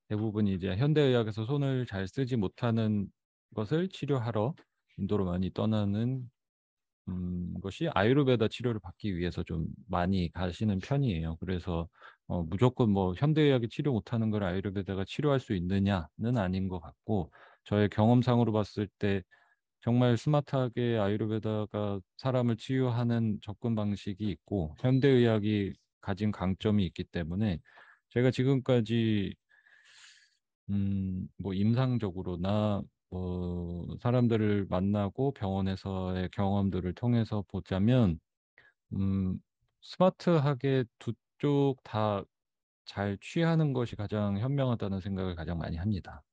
대부분이 이제 현대의학에서 손을 잘 쓰지 못하는 것을 치료하러 인도로 많이 떠나는 것이 아유르베다 치료를 받기 위해서 좀 많이 가시는 편이에요. 그래서 무조건 뭐 현대의학이 치료 못하는 걸 아유르베다가 치료할 수 있느냐는 아닌 것 같고, 저의 경험상으로 봤을 때 정말 스마트하게 아유르베다가 사람을 치유하는 접근 방식이 있고 현대의학이 가진 강점이 있기 때문에 제가 지금까지 뭐 임상적으로나 뭐 사람들을 만나고 병원에서의 경험들을 통해서 보자면 음, 스마트하게 두 쪽 다 잘 취하는 것이 가장 현명하다는 생각을 가장 많이 합니다.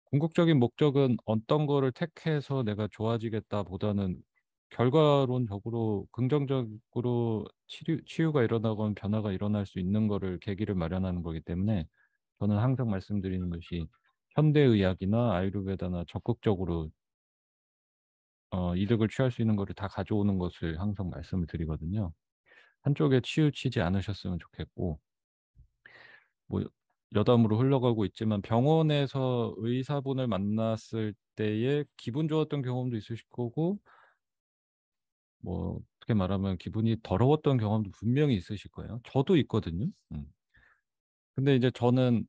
궁극적인 목적은 어떤 거를 택해서 내가 좋아지겠다 보다는 결과론적으로 긍정적으로 치유가 일어나거나 변화가 일어날 수 있는 거를 계기를 마련하는 거기 때문에 저는 항상 말씀드리는 것이 현대의학이나 아유르베다나 적극적으로 이득을 취할 수 있는 거를 다 가져오는 것을 항상 말씀을 드리거든요. 한쪽에 치우치지 않으셨으면 좋겠고, 뭐 여담으로 흘러가고 있지만 병원에서 의사분을 만났을 때에 기분 좋았던 경험도 있으실 거고, 뭐 어떻게 말하면 기분이 더러웠던 경험도 분명히 있으실 거예요. 저도 있거든요. 근데 이제 저는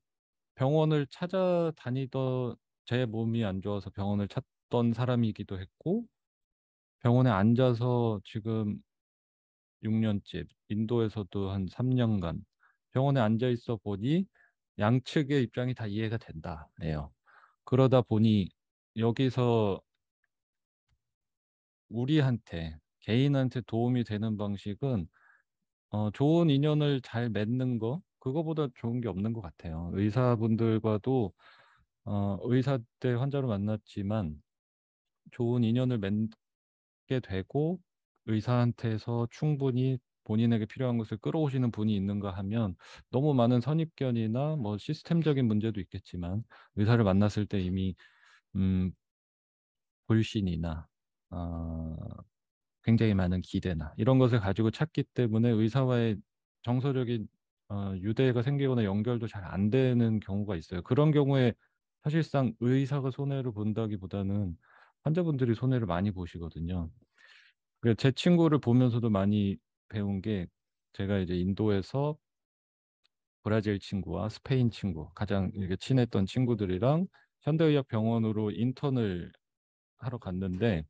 병원을 찾아다니던, 제 몸이 안 좋아서 병원을 찾던 사람이기도 했고, 병원에 앉아서 지금 6년째, 인도에서도 한 3년간 병원에 앉아 있어 보니 양측의 입장이 다 이해가 된다예요. 그러다 보니 여기서 우리한테, 개인한테 도움이 되는 방식은 좋은 인연을 잘 맺는 거, 그거보다 좋은 게 없는 것 같아요. 의사분들과도 의사 때 환자를 만났지만 좋은 인연을 맺게 되고 의사한테서 충분히 본인에게 필요한 것을 끌어오시는 분이 있는가 하면 너무 많은 선입견이나 뭐 시스템적인 문제도 있겠지만 의사를 만났을 때 이미 음, 불신이나 어, 굉장히 많은 기대나 이런 것을 가지고 찾기 때문에 의사와의 정서적인 유대가 생기거나 연결도 잘 안 되는 경우가 있어요. 그런 경우에 사실상 의사가 손해를 본다기보다는 환자분들이 손해를 많이 보시거든요. 제 친구를 보면서도 많이 배운 게, 제가 이제 인도에서 브라질 친구와 스페인 친구, 가장 이렇게 친했던 친구들이랑 현대의학 병원으로 인턴을 하러 갔는데,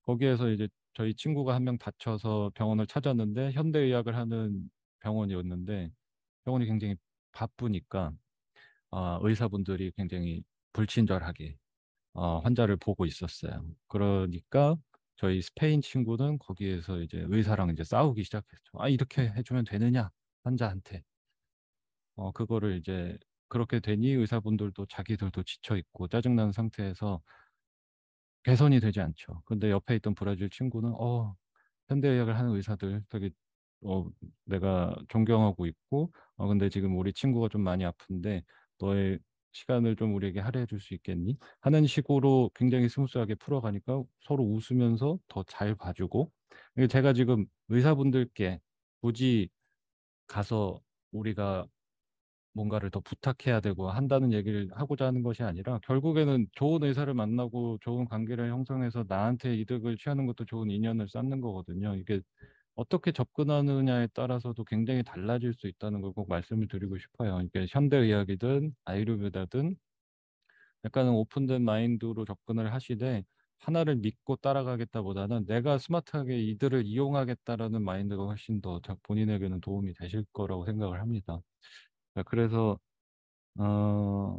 거기에서 이제 저희 친구가 한 명 다쳐서 병원을 찾았는데 현대의학을 하는 병원이었는데, 병원이 굉장히 바쁘니까 의사분들이 굉장히 불친절하게 환자를 보고 있었어요. 그러니까 저희 스페인 친구는 거기에서 이제 의사랑 이제 싸우기 시작했죠. 이렇게 해주면 되느냐, 환자한테. 그거를 이제 그렇게 되니 의사분들도 자기들도 지쳐 있고 짜증나는 상태에서 개선이 되지 않죠. 근데 옆에 있던 브라질 친구는 현대의학을 하는 의사들 되게 어, 내가 존경하고 있고, 근데 지금 우리 친구가 좀 많이 아픈데 너의 시간을 좀 우리에게 할애해 줄 수 있겠니? 하는 식으로 굉장히 스무스하게 풀어가니까 서로 웃으면서 더 잘 봐주고, 이게 제가 지금 의사분들께 굳이 가서 우리가 뭔가를 더 부탁해야 되고 한다는 얘기를 하고자 하는 것이 아니라, 결국에는 좋은 의사를 만나고 좋은 관계를 형성해서 나한테 이득을 취하는 것도 좋은 인연을 쌓는 거거든요. 이게 어떻게 접근하느냐에 따라서도 굉장히 달라질 수 있다는 걸 꼭 말씀을 드리고 싶어요. 이게 현대의학이든 아유르베다든 약간은 오픈된 마인드로 접근을 하시되, 하나를 믿고 따라가겠다보다는 내가 스마트하게 이들을 이용하겠다라는 마인드가 훨씬 더 본인에게는 도움이 되실 거라고 생각을 합니다. 그래서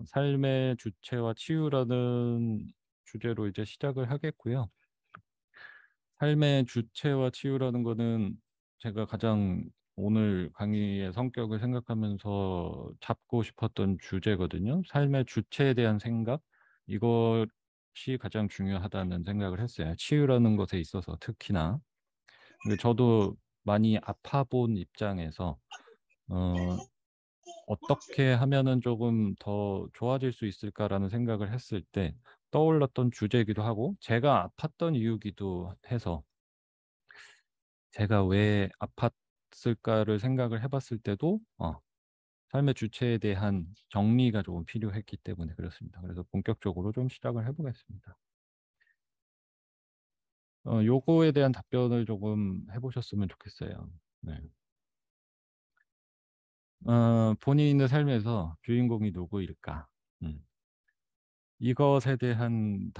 삶의 주체와 치유라는 주제로 이제 시작을 하겠고요. 삶의 주체와 치유라는 거는 제가 가장 오늘 강의의 성격을 생각하면서 잡고 싶었던 주제거든요. 삶의 주체에 대한 생각, 이것이 가장 중요하다는 생각을 했어요. 치유라는 것에 있어서 특히나. 근데 저도 많이 아파본 입장에서 어, 어떻게 하면은 조금 더 좋아질 수 있을까라는 생각을 했을 때 떠올랐던 주제이기도 하고, 제가 아팠던 이유기도 해서 제가 왜 아팠을까를 생각을 해봤을 때도 삶의 주체에 대한 정리가 조금 필요했기 때문에 그렇습니다. 그래서 본격적으로 좀 시작을 해 보겠습니다. 요거에 대한 답변을 조금 해 보셨으면 좋겠어요. 네. 본인의 삶에서 주인공이 누구일까? 음. 이것에 대한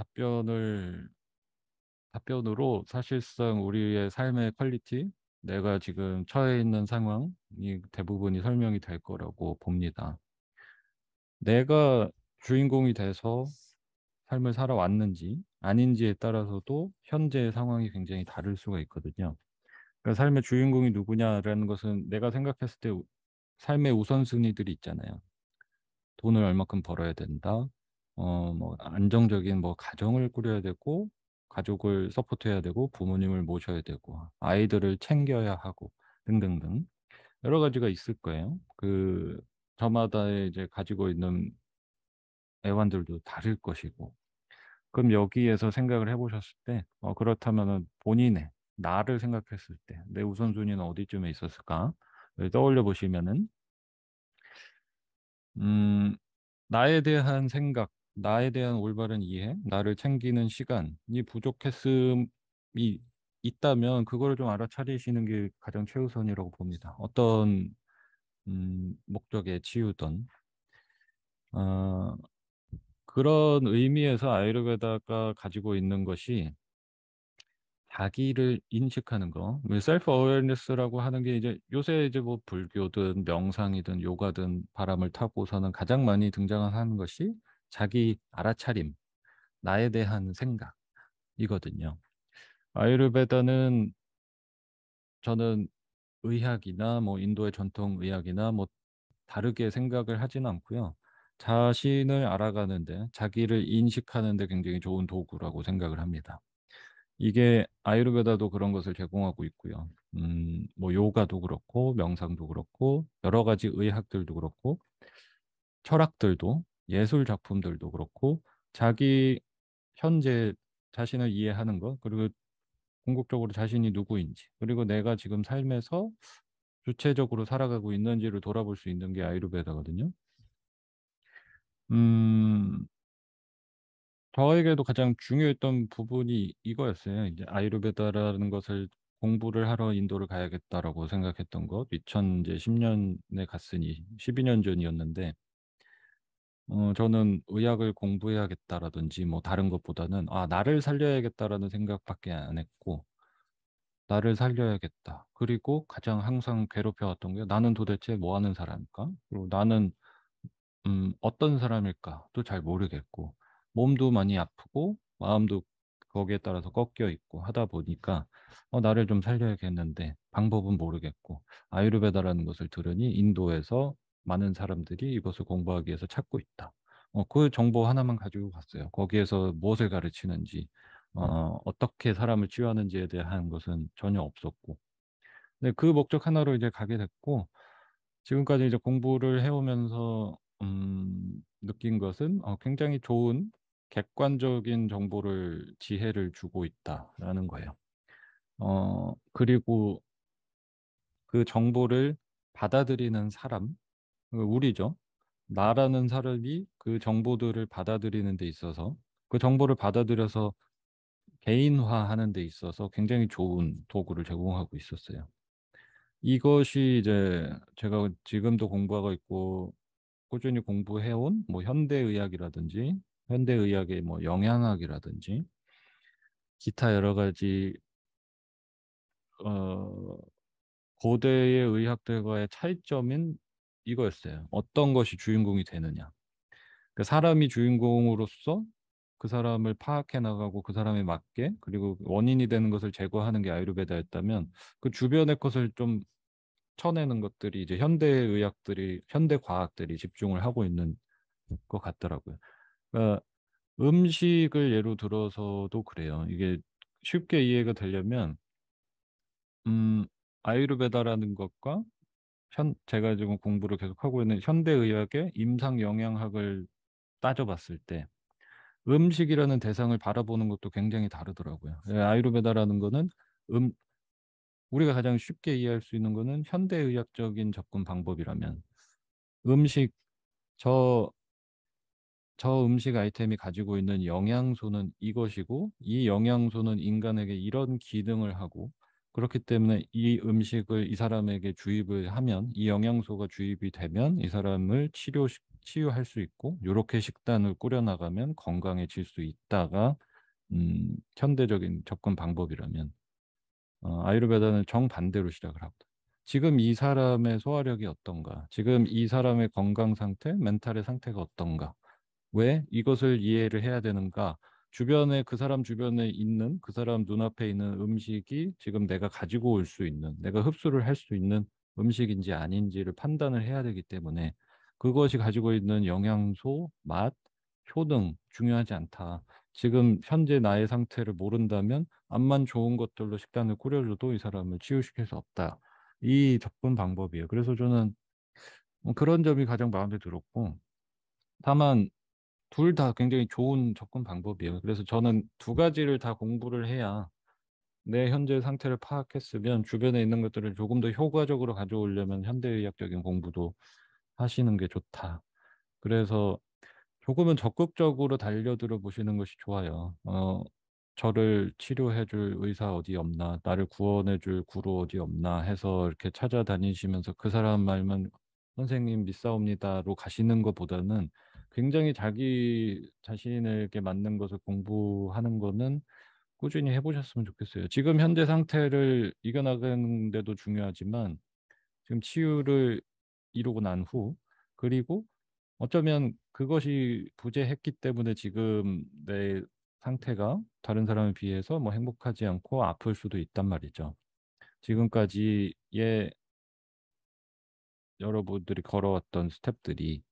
답변으로 사실상 우리의 삶의 퀄리티, 내가 지금 처해 있는 상황이 대부분이 설명이 될 거라고 봅니다. 내가 주인공이 돼서 삶을 살아왔는지 아닌지에 따라서도 현재의 상황이 굉장히 다를 수가 있거든요. 그러니까 삶의 주인공이 누구냐라는 것은 내가 생각했을 때 삶의 우선순위들이 있잖아요. 돈을 얼마큼 벌어야 된다. 뭐 안정적인 뭐 가정을 꾸려야 되고 가족을 서포트해야 되고 부모님을 모셔야 되고 아이들을 챙겨야 하고 등등등 여러 가지가 있을 거예요. 저마다의 이제 가지고 있는 애환들도 다를 것이고. 그럼 여기에서 생각을 해 보셨을 때 그렇다면은 본인의 나를 생각했을 때 '내 우선순위는 어디쯤에 있었을까?'를 떠올려 보시면은 음 나에 대한 생각, 나에 대한 올바른 이해, 나를 챙기는 시간이 부족했음이 있다면 그거를 좀 알아차리시는 게 가장 최우선이라고 봅니다. 어떤 목적에 치우든. 어 그런 의미에서 아유르베다가 가지고 있는 것이 자기를 인식하는 거. 셀프 어웨어니스라고 하는 게 이제 요새 이제 뭐 불교든 명상이든 요가든 바람을 타고서는 가장 많이 등장하는 것이 자기 알아차림, 나에 대한 생각이거든요. 아유르베다는 저는 의학이나 뭐 인도의 전통 의학이나 뭐 다르게 생각을 하지는 않고요. 자신을 알아가는 데, 자기를 인식하는 데 굉장히 좋은 도구라고 생각을 합니다. 이게 아유르베다도 그런 것을 제공하고 있고요. 뭐 요가도 그렇고 명상도 그렇고 여러 가지 의학들도 그렇고 철학들도 예술 작품들도 그렇고 자기 현재 자신을 이해하는 것 그리고 궁극적으로 자신이 누구인지 그리고 내가 지금 삶에서 주체적으로 살아가고 있는지를 돌아볼 수 있는 게 아유르베다거든요. 음 저에게도 가장 중요했던 부분이 이거였어요. 이제 아유르베다라는 것을 공부를 하러 인도를 가야겠다라고 생각했던 것. 2010 년에 갔으니 12년 전이었는데 저는 '의학을 공부해야겠다.'라든지 뭐 다른 것보다는 '아 나를 살려야겠다.'라는 생각밖에 안 했고 '나를 살려야겠다.' 그리고 가장 항상 괴롭혀 왔던 게 '나는 도대체 뭐 하는 사람일까? 그리고 나는 어떤 사람일까?'도 잘 모르겠고 몸도 많이 아프고 마음도 거기에 따라서 꺾여 있고 하다 보니까 나를 좀 살려야겠는데 방법은 모르겠고 아유르베다라는 것을 들으니 인도에서 많은 사람들이 이것을 공부하기 위해서 찾고 있다. 그 정보 하나만 가지고 갔어요. 거기에서 무엇을 가르치는지 어떻게 사람을 치유하는지에 대한 것은 전혀 없었고. 네 그 목적 하나로 이제 가게 됐고 지금까지 이제 공부를 해 오면서 느낀 것은 굉장히 좋은 객관적인 정보를 지혜를 주고 있다라는 거예요. 그리고 그 정보를 받아들이는 사람 우리죠. 나라는 사람이 그 정보들을 받아들이는 데 있어서 그 정보를 받아들여서 개인화하는 데 있어서 굉장히 좋은 도구를 제공하고 있었어요. 이것이 이제 제가 지금도 공부하고 있고 꾸준히 공부해 온 뭐 현대의학이라든지 현대의학의 뭐 영양학이라든지 기타 여러 가지 어 고대의 의학들과의 차이점인 이거였어요. 어떤 것이 주인공이 되느냐. 그 사람이 주인공으로서 그 사람을 파악해 나가고 그 사람에 맞게 그리고 원인이 되는 것을 제거하는 게 아유르베다였다면 그 주변의 것을 좀 쳐내는 것들이 이제 현대 과학들이 집중을 하고 있는 것 같더라고요. 그러니까 음식을 예로 들어서도 그래요. 이게 쉽게 이해가 되려면 음 아유르베다라는 것과 현 제가 지금 공부를 계속하고 있는 현대의학의 임상영양학을 따져 봤을 때 음식이라는 대상을 바라보는 것도 굉장히 다르더라고요. 예 아유르베다라는 거는 음 우리가 가장 쉽게 이해할 수 있는 거는 현대의학적인 접근 방법이라면 음식 저 저 음식 아이템이 가지고 있는 영양소는 이것이고 이 영양소는 인간에게 이런 기능을 하고 그렇기 때문에 이 음식을 이 사람에게 주입을 하면 이 영양소가 주입이 되면 이 사람을 치유할 수 있고 요렇게 식단을 꾸려 나가면 건강해질 수 있다가 현대적인 접근 방법이라면 아유르베다는 정반대로 시작을 하거든. 지금 이 사람의 소화력이 어떤가? 지금 이 사람의 건강 상태, 멘탈의 상태가 어떤가? 왜 이것을 이해를 해야 되는가? 주변에 그 사람 주변에 있는 그 사람 눈앞에 있는 음식이 지금 내가 가지고 올 수 있는 내가 흡수를 할 수 있는 음식인지 아닌지를 판단을 해야 되기 때문에 그것이 가지고 있는 영양소, 맛, 효능 중요하지 않다. 지금 현재 나의 상태를 모른다면 암만 좋은 것들로 식단을 꾸려줘도 이 사람을 치유시킬 수 없다. 이 접근 방법이에요. 그래서 저는 그런 점이 가장 마음에 들었고 다만 둘 다 굉장히 좋은 접근 방법이에요. 그래서 저는 두 가지를 다 공부를 해야 내 현재 상태를 파악했으면 주변에 있는 것들을 조금 더 효과적으로 가져오려면 현대의학적인 공부도 하시는 게 좋다. 그래서 조금은 적극적으로 달려들어 보시는 것이 좋아요. 저를 치료해 줄 의사 어디 없나, 나를 구원해 줄 구루 어디 없나 해서 이렇게 찾아다니시면서 그 사람 말만 "선생님 믿사옵니다."로 가시는 것보다는 굉장히 자기 자신에게 맞는 것을 공부하는 거는 꾸준히 해 보셨으면 좋겠어요. 지금 현재 상태를 이겨나가는 데도 중요하지만 지금 치유를 이루고 난 후 그리고 어쩌면 그것이 부재했기 때문에 지금 내 상태가 다른 사람에 비해서 뭐 행복하지 않고 아플 수도 있단 말이죠. 지금까지의 여러분들이 걸어왔던 스텝들이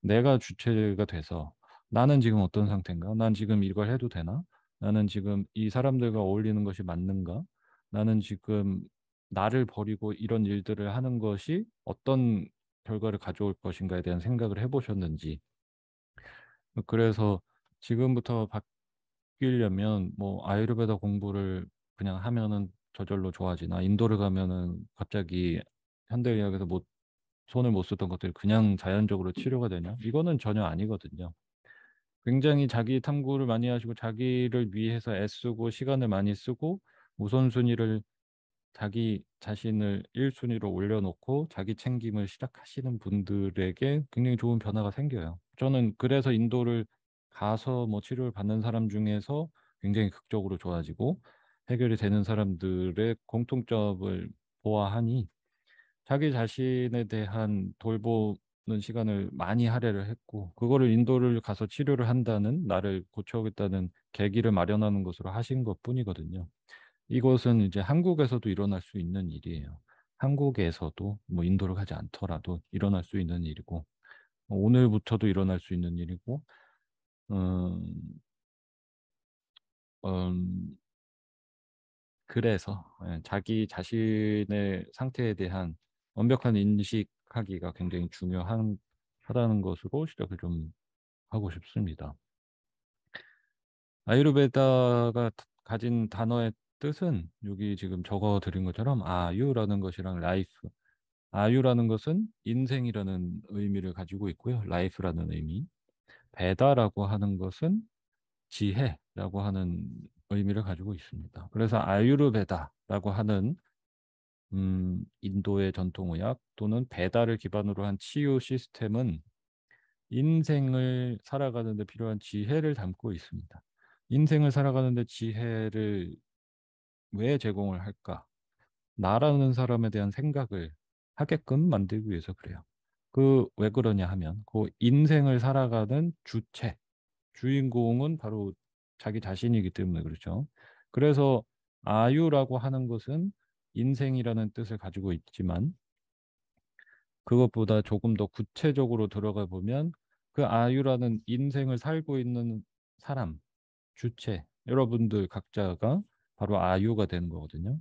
내가 주체가 돼서 '나는 지금 어떤 상태인가? 난 지금 이걸 해도 되나? 나는 지금 이 사람들과 어울리는 것이 맞는가? 나는 지금 나를 버리고 이런 일들을 하는 것이 어떤 결과를 가져올 것인가.'에 대한 생각을 해 보셨는지 그래서 지금부터 바뀌려면 뭐 아유르베다 공부를 그냥 하면은 저절로 좋아지나 인도를 가면은 갑자기 현대의학에서 못 손을 못 쓰던 것들이 그냥 자연적으로 치료가 되냐? 이거는 전혀 아니거든요. 굉장히 자기 탐구를 많이 하시고 자기를 위해서 애쓰고 시간을 많이 쓰고 우선순위를 자기 자신을 1 순위로 올려놓고 자기 챙김을 시작하시는 분들에게 굉장히 좋은 변화가 생겨요. 저는 그래서 인도를 가서 뭐 치료를 받는 사람 중에서 굉장히 극적으로 좋아지고 해결이 되는 사람들의 공통점을 보아하니 자기 자신에 대한 돌보는 시간을 많이 할애를 했고 그거를 인도를 가서 치료를 한다는 나를 고쳐오겠다는 계기를 마련하는 것으로 하신 것뿐이거든요. 이것은 이제 한국에서도 일어날 수 있는 일이에요. 한국에서도 뭐 인도를 가지 않더라도 일어날 수 있는 일이고 오늘부터도 일어날 수 있는 일이고 음 음 그래서 자기 자신의 상태에 대한 완벽한 인식하기가 굉장히 중요한 하다는 것으로 시작을 좀 하고 싶습니다. 아유르베다가 가진 단어의 뜻은 여기 지금 적어 드린 것처럼 아유라는 것이랑 라이프 아유라는 것은 인생이라는 의미를 가지고 있고요. 라이프라는 의미. 베다라고 하는 것은 지혜라고 하는 의미를 가지고 있습니다. 그래서 아유르베다라고 하는 인도의 전통의학 또는 베다를 기반으로 한 치유 시스템은 인생을 살아가는 데 필요한 지혜를 담고 있습니다. 인생을 살아가는 데 지혜를 왜 제공을 할까? 나라는 사람에 대한 생각을 하게끔 만들기 위해서 그래요. 왜 그러냐 하면 그 인생을 살아가는 주체, 주인공은 바로 자기 자신이기 때문에 그렇죠. 그래서 아유라고 하는 것은 인생이라는 뜻을 가지고 있지만 그것보다 조금 더 구체적으로 들어가 보면 그 아유라는 인생을 살고 있는 사람, 주체, 여러분들 각자가 바로 아유가 되는 거거든요.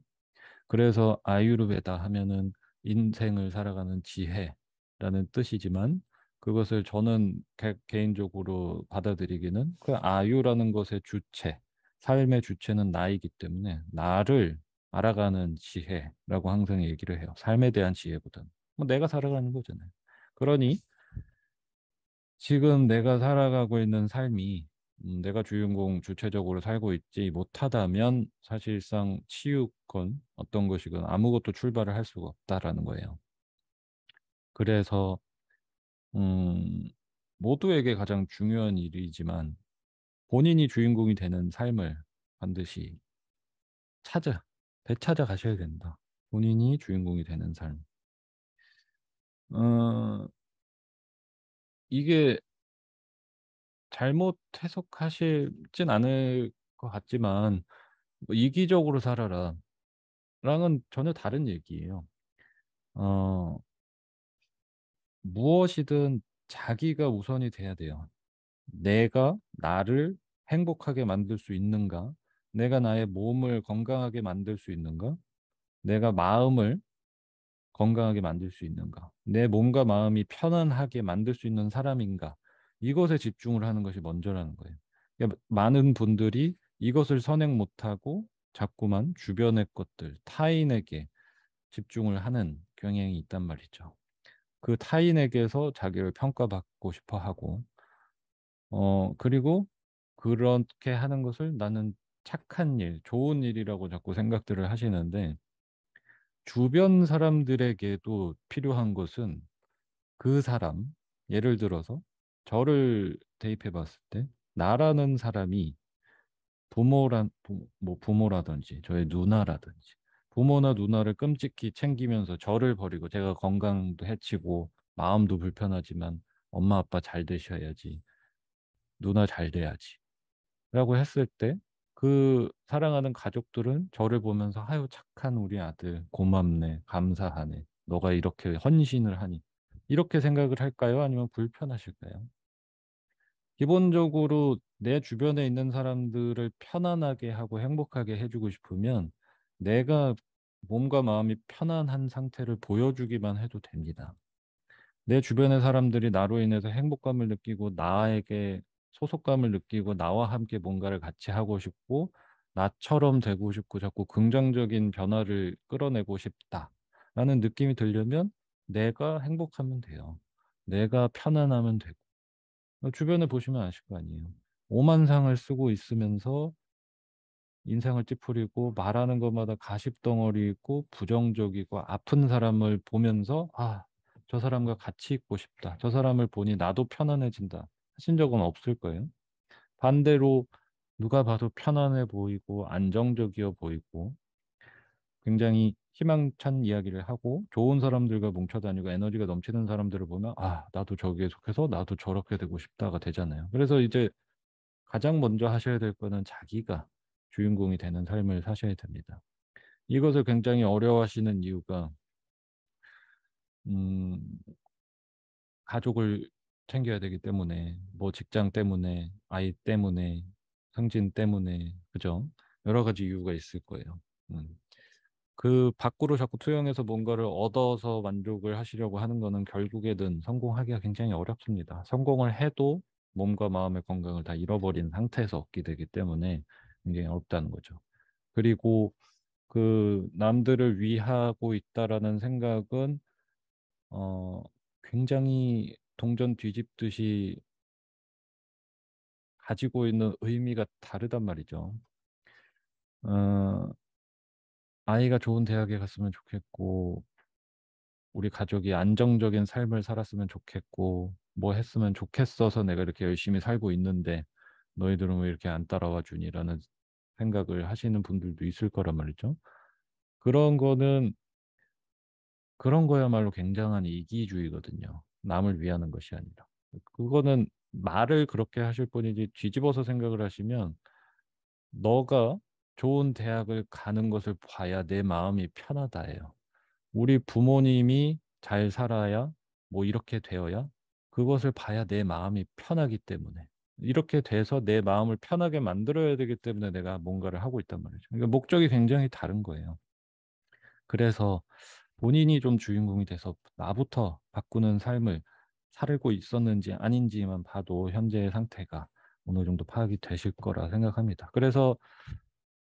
그래서 아유르베다 하면은 인생을 살아가는 지혜라는 뜻이지만 그것을 저는 개인적으로 받아들이기는 그 아유라는 것의 주체, 삶의 주체는 나이기 때문에 나를 알아가는 지혜라고 항상 얘기를 해요. 삶에 대한 지혜보다는. 뭐 내가 살아가는 거잖아요. 그러니 지금 내가 살아가고 있는 삶이 내가 주인공 주체적으로 살고 있지 못하다면 사실상 치유건 어떤 것이건 아무것도 출발을 할 수가 없다라는 거예요. 그래서 음, 모두에게 가장 중요한 일이지만 본인이 주인공이 되는 삶을 반드시 찾아, 되찾아 가셔야 된다. 본인이 주인공이 되는 삶. 어, 이게 잘못 해석하시진 않을 것 같지만 뭐 이기적으로 살아라 랑은 전혀 다른 얘기예요. 어, 무엇이든 자기가 우선이 돼야 돼요. 내가 나를 행복하게 만들 수 있는가? 내가 나의 몸을 건강하게 만들 수 있는가? 내가 마음을 건강하게 만들 수 있는가? 내 몸과 마음이 편안하게 만들 수 있는 사람인가? 이것에 집중을 하는 것이 먼저라는 거예요. 그러니까 많은 분들이 이것을 선행 못하고 자꾸만 주변의 것들, 타인에게 집중을 하는 경향이 있단 말이죠. 그 타인에게서 자기를 평가받고 싶어 하고, 그리고 그렇게 하는 것을 나는 착한 일, 좋은 일이라고 자꾸 생각들을 하시는데, 주변 사람들에게도 필요한 것은 그 사람, 예를 들어서 저를 대입해 봤을 때, 나라는 사람이 뭐 부모라든지, 저의 누나라든지, 부모나 누나를 끔찍히 챙기면서 저를 버리고 제가 건강도 해치고, 마음도 불편하지만 엄마 아빠 잘 되셔야지, 누나 잘 돼야지. 라고 했을 때 그 사랑하는 가족들은 저를 보면서 아유 착한 우리 아들 고맙네 감사하네 너가 이렇게 헌신을 하니 이렇게 생각을 할까요? 아니면 불편하실까요? 기본적으로 내 주변에 있는 사람들을 편안하게 하고 행복하게 해주고 싶으면 내가 몸과 마음이 편안한 상태를 보여주기만 해도 됩니다. 내 주변의 사람들이 나로 인해서 행복감을 느끼고 나에게 소속감을 느끼고 나와 함께 뭔가를 같이 하고 싶고 나처럼 되고 싶고 자꾸 긍정적인 변화를 끌어내고 싶다라는 느낌이 들려면 내가 행복하면 돼요. 내가 편안하면 되고. 주변에 보시면 아실 거 아니에요. 오만상을 쓰고 있으면서 인상을 찌푸리고 말하는 것마다 가십덩어리 있고 부정적이고 아픈 사람을 보면서 아, 저 사람과 같이 있고 싶다. 저 사람을 보니 나도 편안해진다. 하신 적은 없을 거예요. 반대로 누가 봐도 편안해 보이고 안정적이어 보이고 굉장히 희망찬 이야기를 하고 좋은 사람들과 뭉쳐 다니고 에너지가 넘치는 사람들을 보면 아, 나도 저기에 속해서 나도 저렇게 되고 싶다가 되잖아요. 그래서 이제 가장 먼저 하셔야 될 거는 자기가 주인공이 되는 삶을 사셔야 됩니다. 이것을 굉장히 어려워하시는 이유가 음, 가족을 챙겨야 되기 때문에 뭐 직장 때문에 아이 때문에 승진 때문에 그죠? 여러 가지 이유가 있을 거예요. 음. 그 밖으로 자꾸 투영해서 뭔가를 얻어서 만족을 하시려고 하는 거는 결국에는 성공하기가 굉장히 어렵습니다. 성공을 해도 몸과 마음의 건강을 다 잃어버린 상태에서 얻게 되기 때문에 굉장히 어렵다는 거죠. 그리고 그 남들을 위하고 있다라는 생각은 어 굉장히 동전 뒤집듯이 가지고 있는 의미가 다르단 말이죠. 어, 아이가 좋은 대학에 갔으면 좋겠고 우리 가족이 안정적인 삶을 살았으면 좋겠고 뭐 했으면 좋겠어서 내가 이렇게 열심히 살고 있는데 너희들은 왜 이렇게 안 따라와 주니라는 생각을 하시는 분들도 있을 거란 말이죠. 그런 거는 그런 거야말로 굉장한 이기주의거든요. 남을 위하는 것이 아니라. 그거는 말을 그렇게 하실 뿐이지 뒤집어서 생각을 하시면 너가 좋은 대학을 가는 것을 봐야 내 마음이 편하다예요. 우리 부모님이 잘 살아야 뭐 이렇게 되어야 그것을 봐야 내 마음이 편하기 때문에 이렇게 돼서 내 마음을 편하게 만들어야 되기 때문에 내가 뭔가를 하고 있단 말이죠. 그러니까 목적이 굉장히 다른 거예요. 그래서 본인이 좀 주인공이 돼서 나부터 바꾸는 삶을 살고 있었는지 아닌지만 봐도 현재의 상태가 어느 정도 파악이 되실 거라 생각합니다. 그래서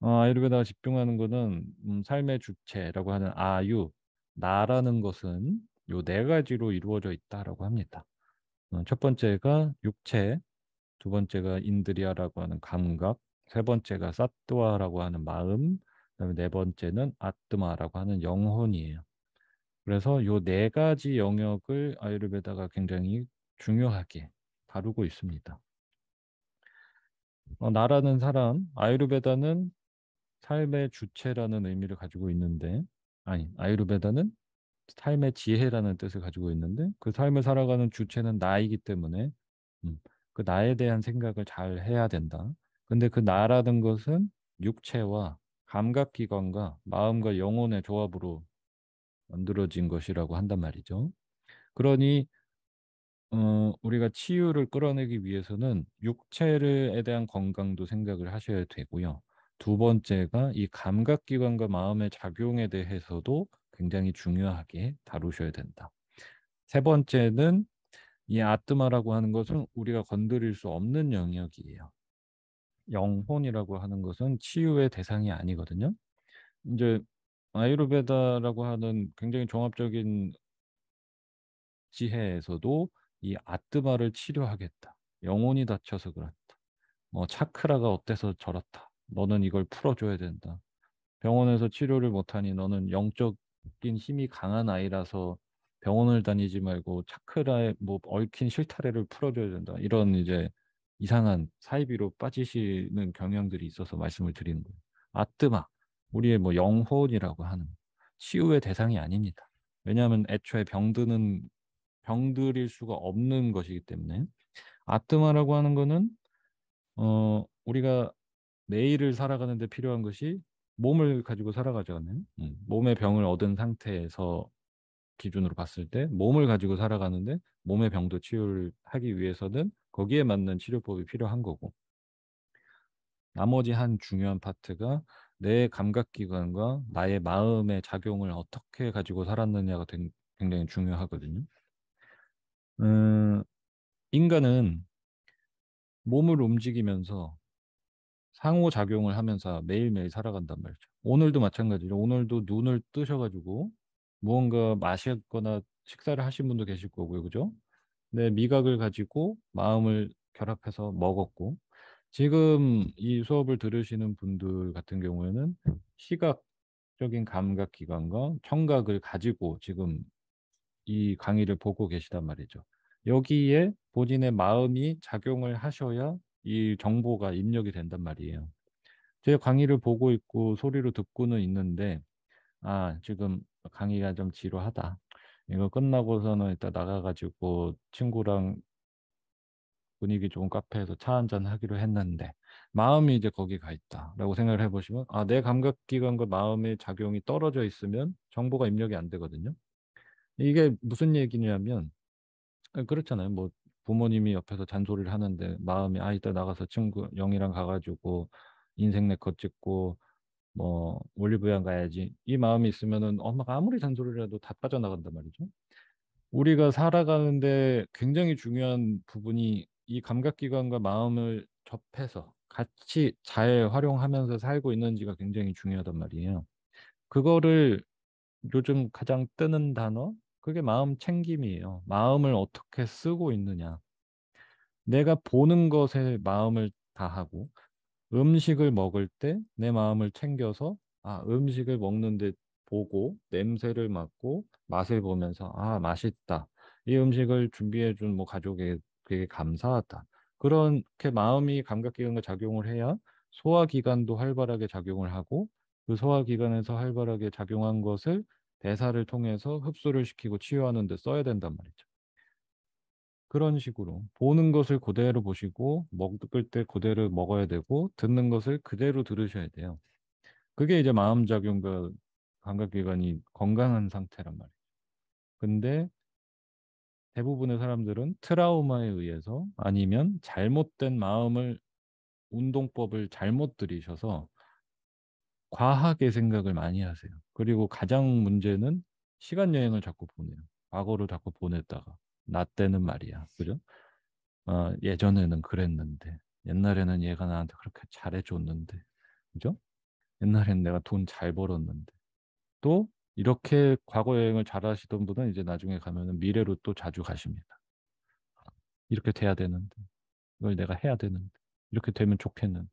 아유르베다가 집중하는 거는 삶의 주체라고 하는 아유, 나라는 것은 요 네 가지로 이루어져 있다라고 합니다. 첫 번째가 육체, 두 번째가 인드리아라고 하는 감각, 세 번째가 사त्와라고 하는 마음, 그다음에 네 번째는 아뜨마라고 하는 영혼이에요. 그래서 요 네 가지 영역을 아유르베다가 굉장히 중요하게 다루고 있습니다. 나라는 사람, 아유르베다는 삶의 주체라는 의미를 가지고 있는데, 아니, 아유르베다는 삶의 지혜라는 뜻을 가지고 있는데, 그 삶을 살아가는 주체는 나이기 때문에, 그 나에 대한 생각을 잘 해야 된다. 근데 그 나라는 것은 육체와 감각기관과 마음과 영혼의 조합으로 만들어진 것이라고 한단 말이죠. 그러니 우리가 치유를 끌어내기 위해서는 육체에 대한 건강도 생각을 하셔야 되고요. 두 번째가 이 감각기관과 마음의 작용에 대해서도 굉장히 중요하게 다루셔야 된다. 세 번째는 이 아트마라고 하는 것은 우리가 건드릴 수 없는 영역이에요. 영혼이라고 하는 것은 치유의 대상이 아니거든요. 이제 아유르베다라고 하는 굉장히 종합적인 지혜에서도 이 아뜨마를 치료하겠다. 영혼이 다쳐서 그렇다. 뭐 차크라가 어때서 저렇다. 너는 이걸 풀어줘야 된다. 병원에서 치료를 못하니 너는 영적인 힘이 강한 아이라서 병원을 다니지 말고 차크라에 뭐 얽힌 실타래를 풀어줘야 된다. 이런 이제 이상한 사이비로 빠지시는 경향들이 있어서 말씀을 드리는 거예요. 아뜨마, 우리의 뭐 영혼이라고 하는 치유의 대상이 아닙니다. 왜냐하면 애초에 병들일 수가 없는 것이기 때문에 아뜨마라고 하는 거는 우리가 매일을 살아가는데 필요한 것이 몸을 가지고 살아가잖아요. 몸의 병을 얻은 상태에서 기준으로 봤을 때 몸을 가지고 살아가는데 몸의 병도 치유를 하기 위해서는 거기에 맞는 치료법이 필요한 거고 나머지 한 중요한 파트가 내 감각기관과 나의 마음의 작용을 어떻게 가지고 살았느냐가 굉장히 중요하거든요. 음, 인간은 몸을 움직이면서 상호작용을 하면서 매일매일 살아간단 말이죠. 오늘도 마찬가지로 오늘도 눈을 뜨셔가지고 무언가 마셨거나 식사를 하신 분도 계실 거고요. 그죠? 내 미각을 가지고 마음을 결합해서 먹었고 지금 이 수업을 들으시는 분들 같은 경우에는 시각적인 감각 기관과 청각을 가지고 지금 이 강의를 보고 계시단 말이죠. 여기에 본인의 마음이 작용을 하셔야 이 정보가 입력이 된단 말이에요. 제 강의를 보고 있고 소리로 듣고는 있는데, 지금 강의가 좀 지루하다. 이거 끝나고서는 이따 나가가지고 친구랑 분위기 좋은 카페에서 차 한잔 하기로 했는데, 마음이 이제 거기 가 있다라고 생각을 해보시면, 내 감각기관과 마음의 작용이 떨어져 있으면 정보가 입력이 안 되거든요. 이게 무슨 얘기냐면, 그렇잖아요. 뭐 부모님이 옆에서 잔소리를 하는데 마음이 이따 나가서 친구 영이랑 가가지고 인생 네컷 찍고 뭐 올리브영 가야지. 이 마음이 있으면은 엄마가 아무리 잔소리를 해도 다 빠져나간단 말이죠. 우리가 살아가는데 굉장히 중요한 부분이 이 감각기관과 마음을 접해서 같이 잘 활용하면서 살고 있는지가 굉장히 중요하단 말이에요. 그거를 요즘 가장 뜨는 단어, 그게 마음 챙김이에요. 마음을 어떻게 쓰고 있느냐. 내가 보는 것에 마음을 다하고 음식을 먹을 때 내 마음을 챙겨서 음식을 먹는데 보고 냄새를 맡고 맛을 보면서 맛있다. 이 음식을 준비해 준 뭐 가족에게 되게 감사하다. 그렇게 마음이 감각기관과 작용을 해야 소화기관도 활발하게 작용을 하고 그 소화기관에서 활발하게 작용한 것을 대사를 통해서 흡수를 시키고 치유하는 데 써야 된단 말이죠. 그런 식으로 보는 것을 그대로 보시고 먹을 때 그대로 먹어야 되고 듣는 것을 그대로 들으셔야 돼요. 그게 이제 마음작용과 감각기관이 건강한 상태란 말이에요. 근데 대부분의 사람들은 트라우마에 의해서 아니면 잘못된 마음을 운동법을 잘못 들이셔서 과하게 생각을 많이 하세요. 그리고 가장 문제는 시간 여행을 자꾸 보내요. 과거로 자꾸 보냈다가 나 때는 말이야. 그죠? 예전에는 그랬는데, 옛날에는 얘가 나한테 그렇게 잘해줬는데, 그죠? 옛날엔 내가 돈 잘 벌었는데. 또, 이렇게 과거 여행을 잘 하시던 분은 이제 나중에 가면은 미래로 또 자주 가십니다. 이렇게 돼야 되는데, 이걸 내가 해야 되는데, 이렇게 되면 좋겠는데.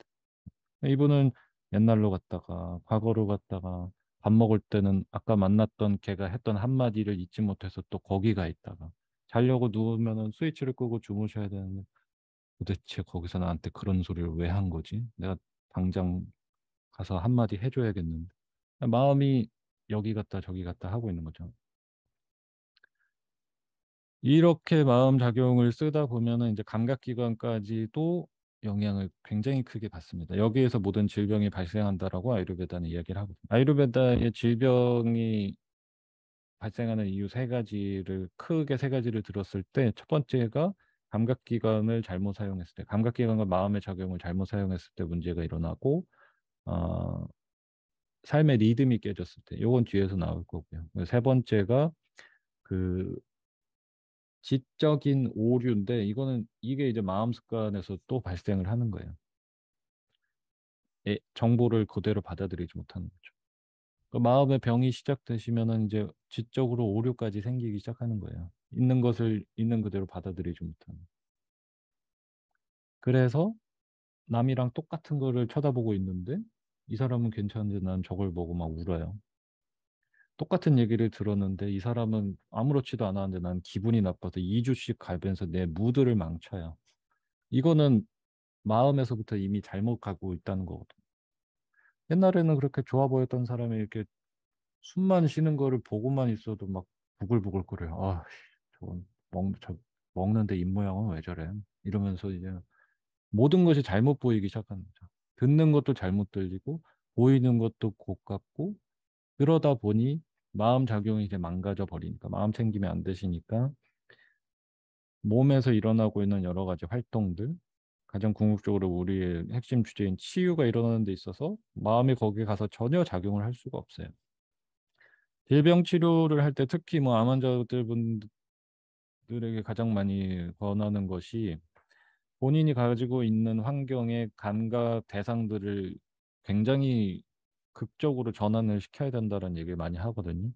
이분은 옛날로 갔다가 과거로 갔다가 밥 먹을 때는 아까 만났던 걔가 했던 한마디를 잊지 못해서 또 거기 가 있다가 자려고 누우면은 스위치를 끄고 주무셔야 되는데 도대체 거기서 나한테 그런 소리를 왜 한 거지? 내가 당장 가서 한마디 해줘야겠는데. 마음이 여기 갔다 저기 갔다 하고 있는 거죠. 이렇게 마음 작용을 쓰다 보면은 이제 감각기관까지도 영향을 굉장히 크게 받습니다. 여기에서 모든 질병이 발생한다라고 아유르베다는 이야기를 하거든요. 아유르베다의 질병이 발생하는 이유 세 가지를 크게 세 가지를 들었을 때 첫 번째가 감각기관을 잘못 사용했을 때, 감각기관과 마음의 작용을 잘못 사용했을 때 문제가 일어나고 어, 삶의 리듬이 깨졌을 때, 요건 뒤에서 나올 거고요. 세 번째가 그 지적인 오류인데 이거는 이게 이제 마음 습관에서 또 발생을 하는 거예요. 정보를 그대로 받아들이지 못하는 거죠. 그 마음의 병이 시작되시면은 이제 지적으로 오류까지 생기기 시작하는 거예요. 있는 것을 있는 그대로 받아들이지 못하는. 그래서 남이랑 똑같은 거를 쳐다보고 있는데 이 사람은 괜찮은데 난 저걸 보고 막 울어요. 똑같은 얘기를 들었는데 이 사람은 아무렇지도 않았는데 난 기분이 나빠서 2주씩 가면서 내 무드를 망쳐요. 이거는 마음에서부터 이미 잘못 가고 있다는 거거든. 옛날에는 그렇게 좋아 보였던 사람이 이렇게 숨만 쉬는 거를 보고만 있어도 막 부글부글 끓어요. 아, 저건 먹는데 입 모양은 왜 저래? 이러면서 이제 모든 것이 잘못 보이기 시작하는 거죠. 듣는 것도 잘못 들리고 보이는 것도 고깝고 그러다 보니 마음 작용이 이제 망가져 버리니까 마음 챙김이 안 되시니까 몸에서 일어나고 있는 여러 가지 활동들 가장 궁극적으로 우리의 핵심 주제인 치유가 일어나는 데 있어서 마음이 거기에 가서 전혀 작용을 할 수가 없어요. 질병 치료를 할 때 특히 뭐 암 환자들 분들에게 가장 많이 권하는 것이 본인이 가지고 있는 환경의 감각 대상들을 굉장히 극적으로 전환을 시켜야 된다는 얘기를 많이 하거든요.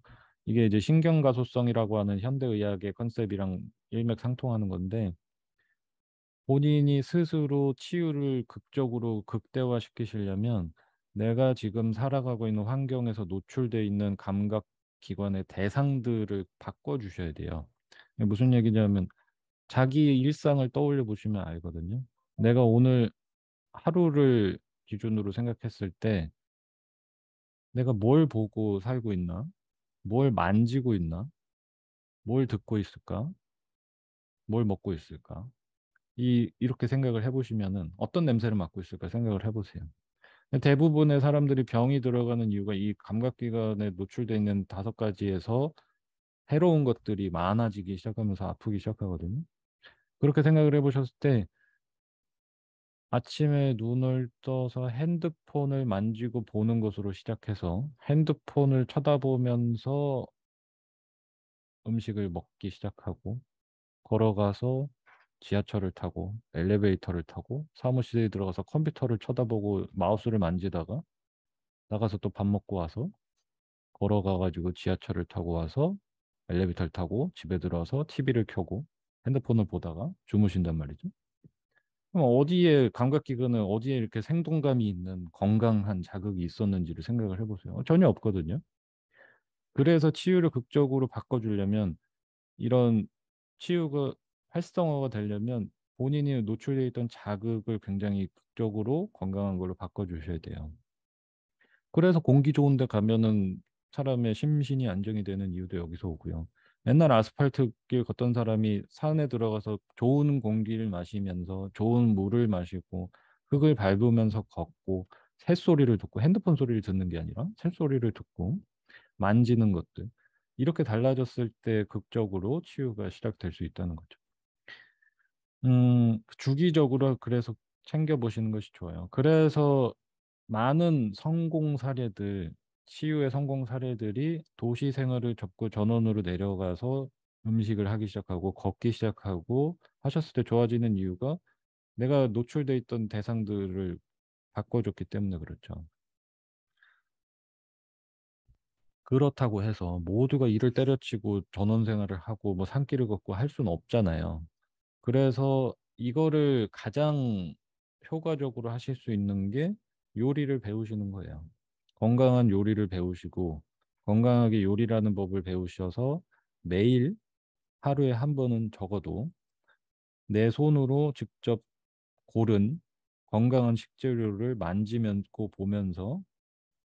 이게 이제 신경가소성이라고 하는 현대의학의 컨셉이랑 일맥상통하는 건데 본인이 스스로 치유를 극적으로 극대화시키시려면 내가 지금 살아가고 있는 환경에서 노출돼 있는 감각 기관의 대상들을 바꿔주셔야 돼요. 무슨 얘기냐면 자기 일상을 떠올려 보시면 알거든요. 내가 오늘 하루를 기준으로 생각했을 때 내가 뭘 보고 살고 있나? 뭘 만지고 있나? 뭘 듣고 있을까? 뭘 먹고 있을까? 이렇게 생각을 해보시면은 어떤 냄새를 맡고 있을까 생각을 해보세요. 대부분의 사람들이 병이 들어가는 이유가 이 감각기관에 노출되어 있는 다섯 가지에서 해로운 것들이 많아지기 시작하면서 아프기 시작하거든요. 그렇게 생각을 해보셨을 때 아침에 눈을 떠서 핸드폰을 만지고 보는 것으로 시작해서 핸드폰을 쳐다보면서 음식을 먹기 시작하고 걸어가서 지하철을 타고 엘리베이터를 타고 사무실에 들어가서 컴퓨터를 쳐다보고 마우스를 만지다가 나가서 또 밥 먹고 와서 걸어가가지고 지하철을 타고 와서 엘리베이터를 타고 집에 들어와서 TV를 켜고 핸드폰을 보다가 주무신단 말이죠. 그럼 어디에 감각기관은 어디에 이렇게 생동감이 있는 건강한 자극이 있었는지를 생각을 해보세요. 전혀 없거든요. 그래서 치유를 극적으로 바꿔주려면 이런 치유가 활성화가 되려면 본인이 노출되어 있던 자극을 굉장히 극적으로 건강한 걸로 바꿔주셔야 돼요. 그래서 공기 좋은 데 가면은 사람의 심신이 안정이 되는 이유도 여기서 오고요. 맨날 아스팔트 길 걷던 사람이 산에 들어가서 좋은 공기를 마시면서 좋은 물을 마시고 흙을 밟으면서 걷고 새소리를 듣고 핸드폰 소리를 듣는 게 아니라 새소리를 듣고 만지는 것들 이렇게 달라졌을 때 극적으로 치유가 시작될 수 있다는 거죠. 주기적으로 그래서 챙겨보시는 것이 좋아요. 그래서 많은 성공 사례들, 치유의 성공 사례들이 도시 생활을 접고 전원으로 내려가서 음식을 하기 시작하고 걷기 시작하고 하셨을 때 좋아지는 이유가 내가 노출돼 있던 대상들을 바꿔줬기 때문에 그렇죠. 그렇다고 해서 모두가 이를 때려치고 전원 생활을 하고 뭐 산길을 걷고 할 수는 없잖아요. 그래서 이거를 가장 효과적으로 하실 수 있는 게 요리를 배우시는 거예요. 건강한 요리를 배우시고 건강하게 요리라는 법을 배우셔서 매일 하루에 한 번은 적어도 내 손으로 직접 고른 건강한 식재료를 만지면고 보면서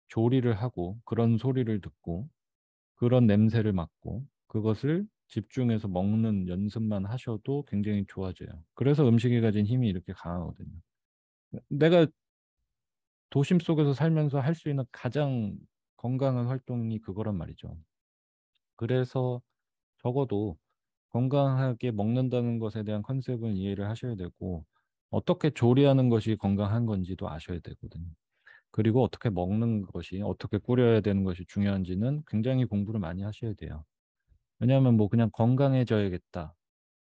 조리를 하고 그런 소리를 듣고 그런 냄새를 맡고 그것을 집중해서 먹는 연습만 하셔도 굉장히 좋아져요. 그래서 음식이 가진 힘이 이렇게 강하거든요. 내가 도심 속에서 살면서 할 수 있는 가장 건강한 활동이 그거란 말이죠. 그래서 적어도 건강하게 먹는다는 것에 대한 컨셉은 이해를 하셔야 되고 어떻게 조리하는 것이 건강한 건지도 아셔야 되거든요. 그리고 어떻게 먹는 것이 어떻게 꾸려야 되는 것이 중요한지는 굉장히 공부를 많이 하셔야 돼요. 왜냐하면 뭐 그냥 건강해져야겠다.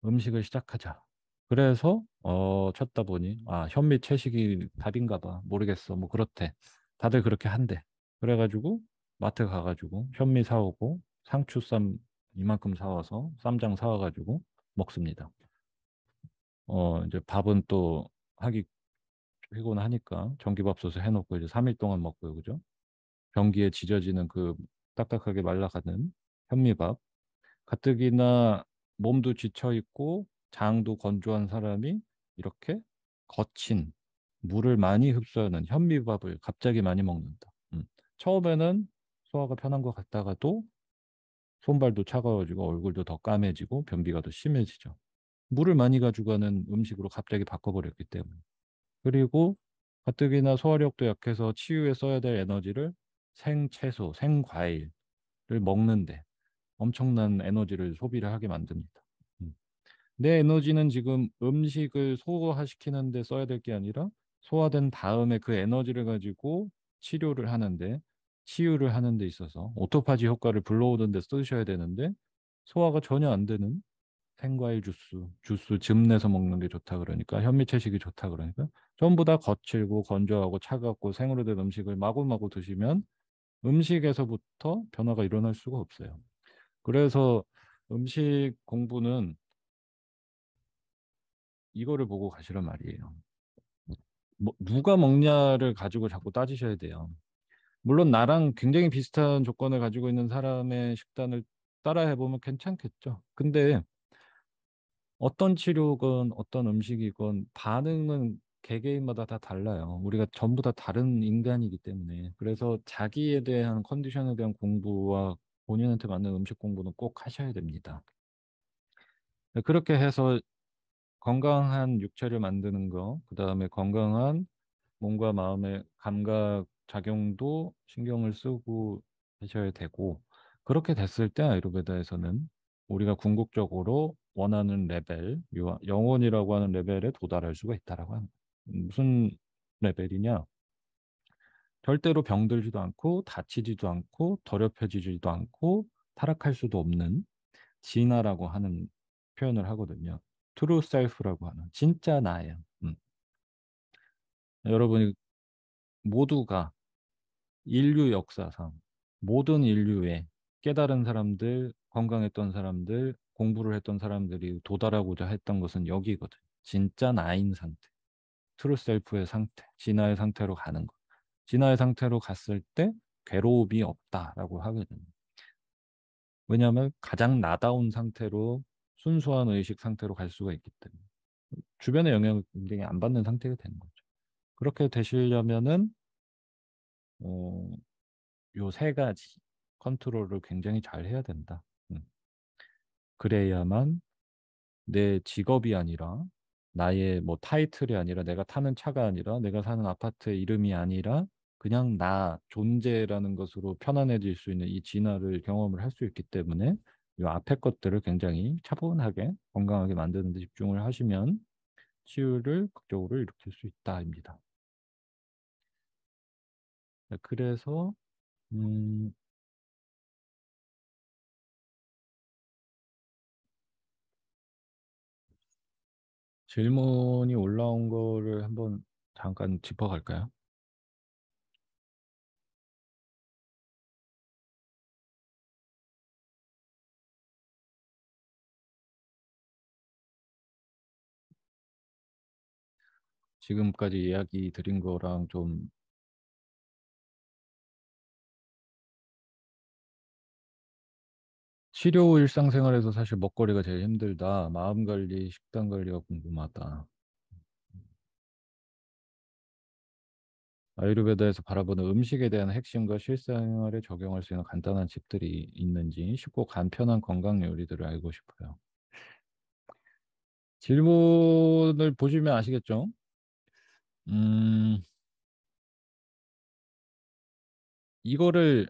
음식을 시작하자. 그래서 찾다 보니 아 현미 채식이 답인가 봐. 모르겠어. 뭐 그렇대. 다들 그렇게 한대. 그래가지고 마트 가가지고 현미 사오고 상추쌈 이만큼 사와서 쌈장 사와가지고 먹습니다. 이제 밥은 또 하기 피곤하니까 전기밥솥에 해놓고 이제 3일 동안 먹고요. 그죠? 변기에 지져지는 그 딱딱하게 말라가는 현미밥. 가뜩이나 몸도 지쳐 있고 장도 건조한 사람이 이렇게 거친 물을 많이 흡수하는 현미밥을 갑자기 많이 먹는다. 처음에는 소화가 편한 것 같다가도 손발도 차가워지고 얼굴도 더 까매지고 변비가 더 심해지죠. 물을 많이 가져가는 음식으로 갑자기 바꿔버렸기 때문에. 그리고 가뜩이나 소화력도 약해서 치유에 써야 될 에너지를 생채소, 생과일을 먹는데 엄청난 에너지를 소비를 하게 만듭니다. 음. 내 에너지는 지금 음식을 소화시키는 데 써야 될 게 아니라 소화된 다음에 그 에너지를 가지고 치료를 하는데 치유를 하는 데 있어서 오토파지 효과를 불러오는 데 쓰셔야 되는데 소화가 전혀 안 되는 생과일 주스 즙 내서 먹는 게 좋다 그러니까 현미채식이 좋다 그러니까 전부 다 거칠고 건조하고 차갑고 생으로 된 음식을 마구마구 드시면 음식에서부터 변화가 일어날 수가 없어요. 그래서 음식 공부는 이거를 보고 가시란 말이에요. 뭐, 누가 먹냐를 가지고 자꾸 따지셔야 돼요. 물론 나랑 굉장히 비슷한 조건을 가지고 있는 사람의 식단을 따라해보면 괜찮겠죠. 근데 어떤 치료건 어떤 음식이건 반응은 개개인마다 다 달라요. 우리가 전부 다 다른 인간이기 때문에. 그래서 자기에 대한 컨디션에 대한 공부와 본인한테 맞는 음식 공부는 꼭 하셔야 됩니다. 그렇게 해서 건강한 육체를 만드는 거, 그다음에 건강한 몸과 마음의 감각 작용도 신경을 쓰고 하셔야 되고, 그렇게 됐을 때 아유르베다에서는 우리가 궁극적으로 원하는 레벨, 영혼이라고 하는 레벨에 도달할 수가 있다라고 합니다. 무슨 레벨이냐? 절대로 병들지도 않고 다치지도 않고 더럽혀지지도 않고 타락할 수도 없는 진화라고 하는 표현을 하거든요. 트루 셀프라고 하는 진짜 나예요. 여러분이 모두가 인류 역사상 모든 인류의 깨달은 사람들, 건강했던 사람들, 공부를 했던 사람들이 도달하고자 했던 것은 여기거든. 진짜 나인 상태, 트루 셀프의 상태, 진화의 상태로 가는 것. 진화의 상태로 갔을 때 괴로움이 없다라고 하거든요. 왜냐하면 가장 나다운 상태로 순수한 의식 상태로 갈 수가 있기 때문에 주변의 영향을 굉장히 안 받는 상태가 되는 거죠. 그렇게 되시려면은 어, 요 세 가지 컨트롤을 굉장히 잘 해야 된다. 음. 그래야만 내 직업이 아니라 나의 뭐 타이틀이 아니라 내가 타는 차가 아니라 내가 사는 아파트의 이름이 아니라 그냥 나 존재라는 것으로 편안해질 수 있는 이 진화를 경험을 할 수 있기 때문에 이 앞에 것들을 굉장히 차분하게 건강하게 만드는 데 집중을 하시면 치유를 극적으로 일으킬 수 있다입니다. 네, 그래서 음, 질문이 올라온 거를 한번 잠깐 짚어갈까요? 지금까지 이야기 드린 거랑 좀 치료 후 일상생활에서 사실 먹거리가 제일 힘들다. 마음 관리, 식단 관리가 궁금하다. 아유르베다에서 바라보는 음식에 대한 핵심과 실생활에 적용할 수 있는 간단한 팁들이 있는지 쉽고 간편한 건강 요리들을 알고 싶어요. 질문을 보시면 아시겠죠? 음, 이거를,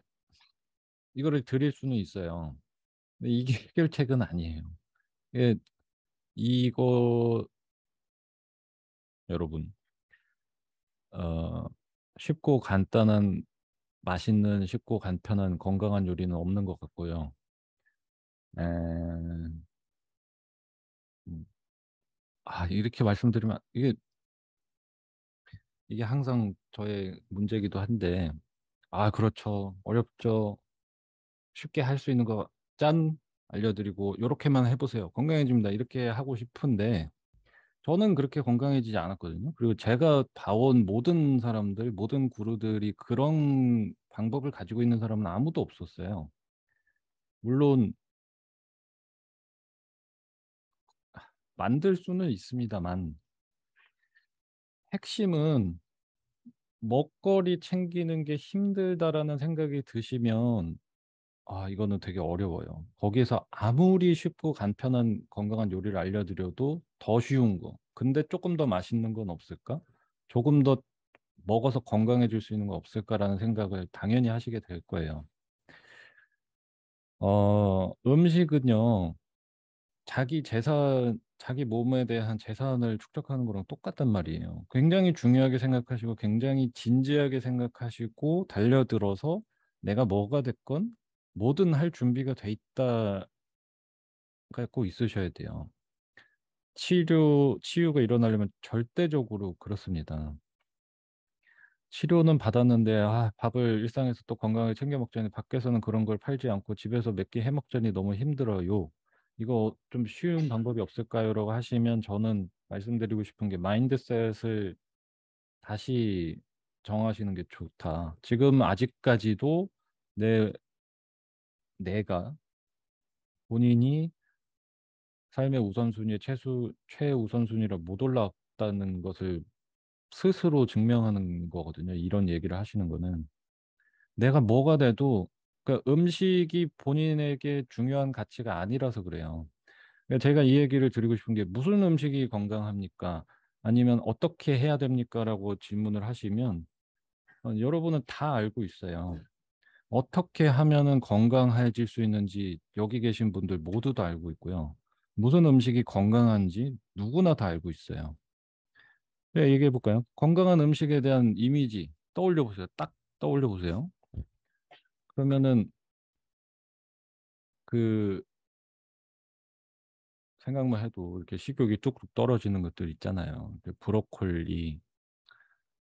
이거를 드릴 수는 있어요. 근데 이게 해결책은 아니에요. 이게, 이거, 여러분, 어, 쉽고 간단한, 맛있는, 쉽고 간편한 건강한 요리는 없는 것 같고요. 에, 이렇게 말씀드리면, 이게 항상 저의 문제이기도 한데, 그렇죠. 어렵죠. 쉽게 할 수 있는 거 짠 알려드리고 요렇게만 해보세요. 건강해집니다. 이렇게 하고 싶은데 저는 그렇게 건강해지지 않았거든요. 그리고 제가 봐온 모든 사람들, 모든 구루들이 그런 방법을 가지고 있는 사람은 아무도 없었어요. 물론 만들 수는 있습니다만 핵심은 먹거리 챙기는 게 힘들다라는 생각이 드시면 이거는 되게 어려워요. 거기에서 아무리 쉽고 간편한 건강한 요리를 알려드려도 더 쉬운 거. 근데 조금 더 맛있는 건 없을까? 조금 더 먹어서 건강해질 수 있는 거 없을까라는 생각을 당연히 하시게 될 거예요. 음식은요, 자기 몸에 대한 재산을 축적하는 거랑 똑같단 말이에요. 굉장히 중요하게 생각하시고, 굉장히 진지하게 생각하시고, 달려들어서 내가 뭐가 됐건 뭐든 할 준비가 돼 있다 꼭 있으셔야 돼요. 치유가 일어나려면 절대적으로 그렇습니다. 치료는 받았는데, 밥을 일상에서 또 건강하게 챙겨 먹자니 밖에서는 그런 걸 팔지 않고 집에서 몇 개 해 먹자니 너무 힘들어요. 이거 좀 쉬운 방법이 없을까요? 라고 하시면 저는 말씀드리고 싶은 게 마인드셋을 다시 정하시는 게 좋다. 지금 아직까지도 내, 내가 본인이 삶의 우선순위에 최우선순위로 못 올라왔다는 것을 스스로 증명하는 거거든요. 이런 얘기를 하시는 거는. 내가 뭐가 돼도 그 음식이 본인에게 중요한 가치가 아니라서 그래요. 그러니까 제가 이 얘기를 드리고 싶은 게 무슨 음식이 건강합니까? 아니면 어떻게 해야 됩니까? 라고 질문을 하시면 여러분은 다 알고 있어요. 어떻게 하면은 건강해질 수 있는지 여기 계신 분들 모두 다 알고 있고요. 무슨 음식이 건강한지 누구나 다 알고 있어요. 네, 얘기해 볼까요? 건강한 음식에 대한 이미지 떠올려 보세요. 딱 떠올려 보세요. 그러면은 그 생각만 해도 이렇게 식욕이 뚝뚝 떨어지는 것들 있잖아요. 브로콜리,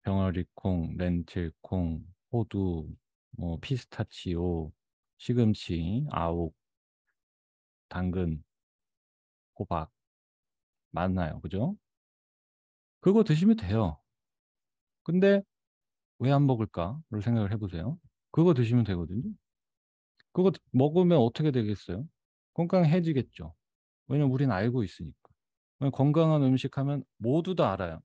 병아리콩, 렌틸콩, 호두, 뭐 피스타치오, 시금치, 아욱, 당근, 호박 많나요, 그죠? 그거 드시면 돼요. 근데 왜 안 먹을까를 생각을 해보세요. 그거 드시면 되거든요. 그거 먹으면 어떻게 되겠어요? 건강해지겠죠. 왜냐면 우리는 알고 있으니까. 건강한 음식 하면 모두 다 알아요.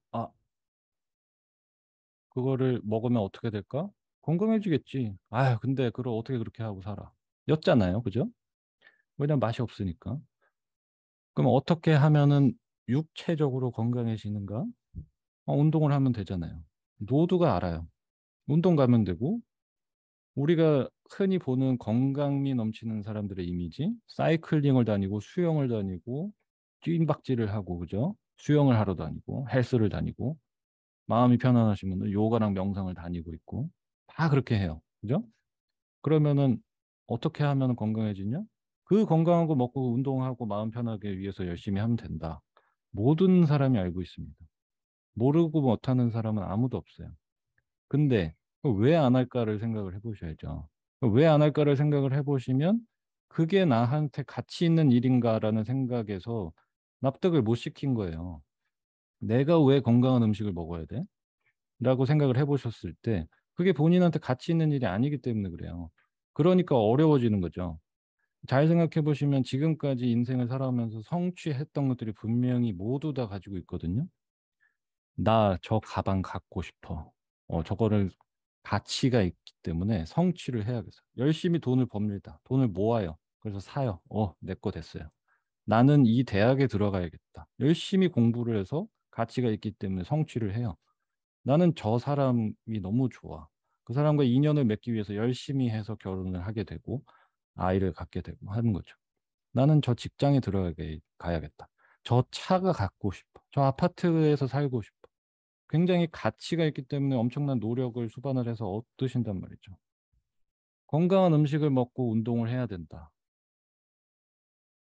그거를 먹으면 어떻게 될까? 건강해지겠지. 근데 그걸 어떻게 그렇게 하고 살아? 였잖아요. 그죠? 왜냐면 맛이 없으니까. 그럼 어떻게 하면은 육체적으로 건강해지는가? 운동을 하면 되잖아요. 모두가 알아요. 운동 가면 되고, 우리가 흔히 보는 건강미 넘치는 사람들의 이미지, 사이클링을 다니고, 수영을 다니고, 뜀박질을 하고, 그죠? 수영을 하러 다니고, 헬스를 다니고, 마음이 편안하신 분은 요가랑 명상을 다니고 있고, 다 그렇게 해요. 그죠? 그러면은 어떻게 하면 건강해지냐? 그 건강한 거 먹고 운동하고 마음 편하게 위해서 열심히 하면 된다. 모든 사람이 알고 있습니다. 모르고 못하는 사람은 아무도 없어요. 근데 왜 안 할까를 생각을 해보셔야죠. 왜 안 할까를 생각을 해보시면 그게 나한테 가치 있는 일인가라는 생각에서 납득을 못 시킨 거예요. 내가 왜 건강한 음식을 먹어야 돼? 라고 생각을 해보셨을 때 그게 본인한테 가치 있는 일이 아니기 때문에 그래요. 그러니까 어려워지는 거죠. 잘 생각해 보시면 지금까지 인생을 살아오면서 성취했던 것들이 분명히 모두 다 가지고 있거든요. 나 저 가방 갖고 싶어. 저거를 가치가 있기 때문에 성취를 해야겠어. 열심히 돈을 법니다. 돈을 모아요. 그래서 사요. 내 거 됐어요. 나는 이 대학에 들어가야겠다. 열심히 공부를 해서 가치가 있기 때문에 성취를 해요. 나는 저 사람이 너무 좋아. 그 사람과 인연을 맺기 위해서 열심히 해서 결혼을 하게 되고 아이를 갖게 되고 하는 거죠. 나는 저 직장에 들어가게 가야겠다. 저 차가 갖고 싶어. 저 아파트에서 살고 싶어. 굉장히 가치가 있기 때문에 엄청난 노력을 수반을 해서 얻으신단 말이죠. 건강한 음식을 먹고 운동을 해야 된다.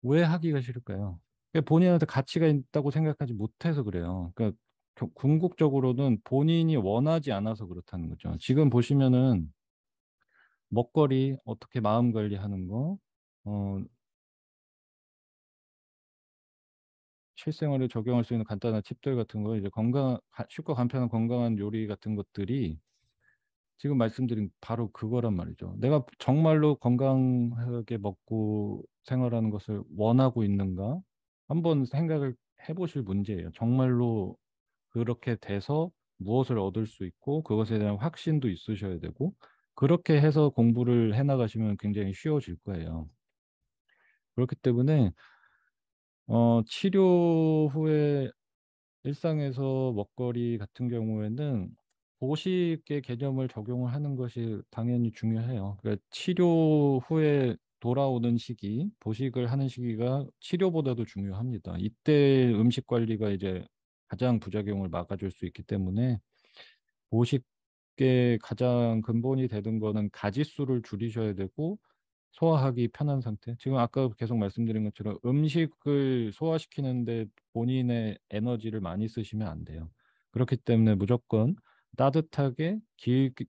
왜 하기가 싫을까요? 그게 본인한테 가치가 있다고 생각하지 못해서 그래요. 그러니까 궁극적으로는 본인이 원하지 않아서 그렇다는 거죠. 지금 보시면은 먹거리 어떻게 마음 관리하는 거, 어, 실생활에 적용할 수 있는 간단한 팁들 같은 거, 이제 쉽고 간편한 건강한 요리 같은 것들이 지금 말씀드린 바로 그거란 말이죠. 내가 정말로 건강하게 먹고 생활하는 것을 원하고 있는가? 한번 생각을 해보실 문제예요. 정말로 그렇게 돼서 무엇을 얻을 수 있고 그것에 대한 확신도 있으셔야 되고 그렇게 해서 공부를 해나가시면 굉장히 쉬워질 거예요. 그렇기 때문에 치료 후에 일상에서 먹거리 같은 경우에는 보식의 개념을 적용을 하는 것이 당연히 중요해요. 그러니까 치료 후에 돌아오는 시기, 보식을 하는 시기가 치료보다도 중요합니다. 이때 음식 관리가 이제 가장 부작용을 막아줄 수 있기 때문에 보식의 가장 근본이 되는 거는 가짓수를 줄이셔야 되고 소화하기 편한 상태. 지금 아까 계속 말씀드린 것처럼 음식을 소화시키는데 본인의 에너지를 많이 쓰시면 안 돼요. 그렇기 때문에 무조건 따뜻하게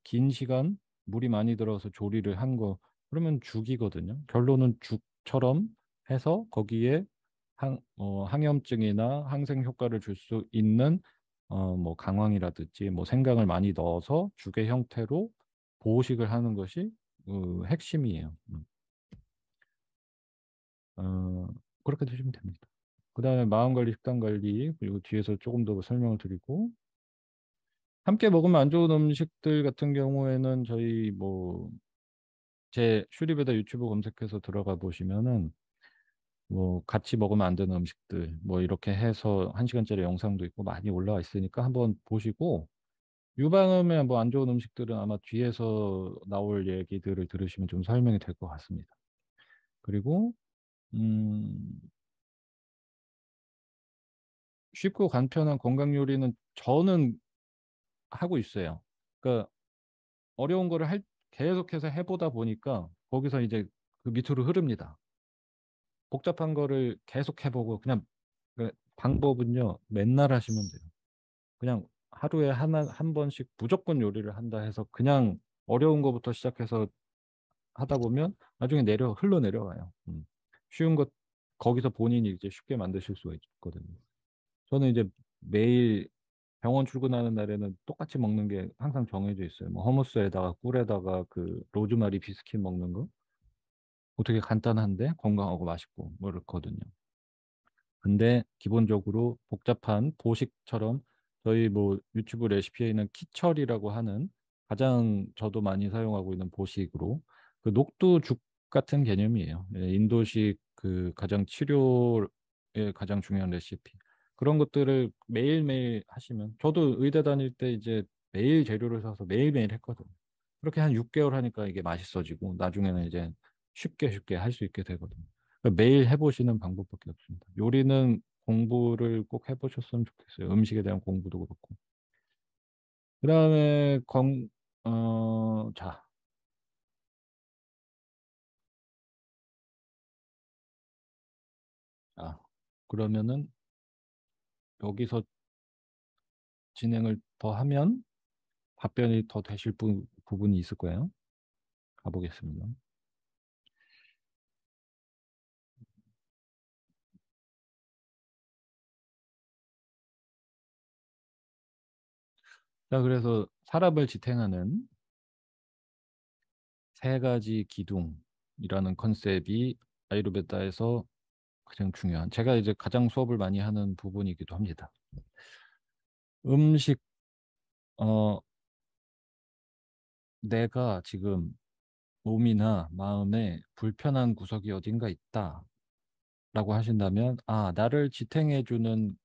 긴 시간 물이 많이 들어서 조리를 한 거, 그러면 죽이거든요. 결론은 죽처럼 해서 거기에 항염증이나 항생 효과를 줄 수 있는 뭐 강황이라든지 뭐 생강을 많이 넣어서 죽의 형태로 보호식을 하는 것이 핵심이에요. 어, 그렇게 드시면 됩니다. 그 다음에 마음 관리, 식단 관리, 그리고 뒤에서 조금 더 설명을 드리고, 함께 먹으면 안 좋은 음식들 같은 경우에는 저희 뭐, 제 슈리베다 유튜브 검색해서 들어가 보시면은, 뭐, 같이 먹으면 안 되는 음식들, 뭐, 이렇게 해서 1시간짜리 영상도 있고 많이 올라와 있으니까 한번 보시고, 유방암에 뭐 안 좋은 음식들은 아마 뒤에서 나올 얘기들을 들으시면 좀 설명이 될 것 같습니다. 그리고, 음, 쉽고 간편한 건강 요리는 저는 하고 있어요. 그러니까 어려운 거를 계속해서 해보다 보니까 거기서 이제 그 밑으로 흐릅니다. 복잡한 거를 계속 해보고 그냥 그 방법은요 맨날 하시면 돼요. 그냥 하루에 한 번씩 무조건 요리를 한다 해서 그냥 어려운 거부터 시작해서 하다 보면 나중에 흘러내려와요. 쉬운 것 거기서 본인이 이제 쉽게 만드실 수가 있거든요. 저는 이제 매일 병원 출근하는 날에는 똑같이 먹는 게 항상 정해져 있어요. 뭐 허무스에다가 꿀에다가 그 로즈마리 비스킷 먹는 거. 되게 간단한데 건강하고 맛있고 뭐 이렇거든요. 근데 기본적으로 복잡한 보식처럼 저희 뭐 유튜브 레시피에 있는 키철이라고 하는 가장 저도 많이 사용하고 있는 보식으로 그 녹두죽 같은 개념이에요. 인도식 그 가장 치료에 가장 중요한 레시피. 그런 것들을 매일매일 하시면 저도 의대 다닐 때 이제 매일 재료를 사서 매일매일 했거든요. 그렇게 한 6개월 하니까 이게 맛있어지고 나중에는 이제 쉽게 쉽게 할 수 있게 되거든요. 그러니까 매일 해보시는 방법밖에 없습니다. 요리는 공부를 꼭 해보셨으면 좋겠어요. 음식에 대한 공부도 그렇고. 그다음에 자, 그러면은 여기서 진행을 더 하면 답변이 더 되실 부분이 있을 거예요. 가보겠습니다. 자, 그래서 사람을 지탱하는 세 가지 기둥이라는 컨셉이 아유르베다에서 가장 중요한, 제가 이제 가장 수업을 많이 하는 부분이기도 합니다. 음식, 어, 내가 지금 몸이나 마음에 불편한 구석이 어딘가 있다라고 하신다면, 아, 나를 지탱해주는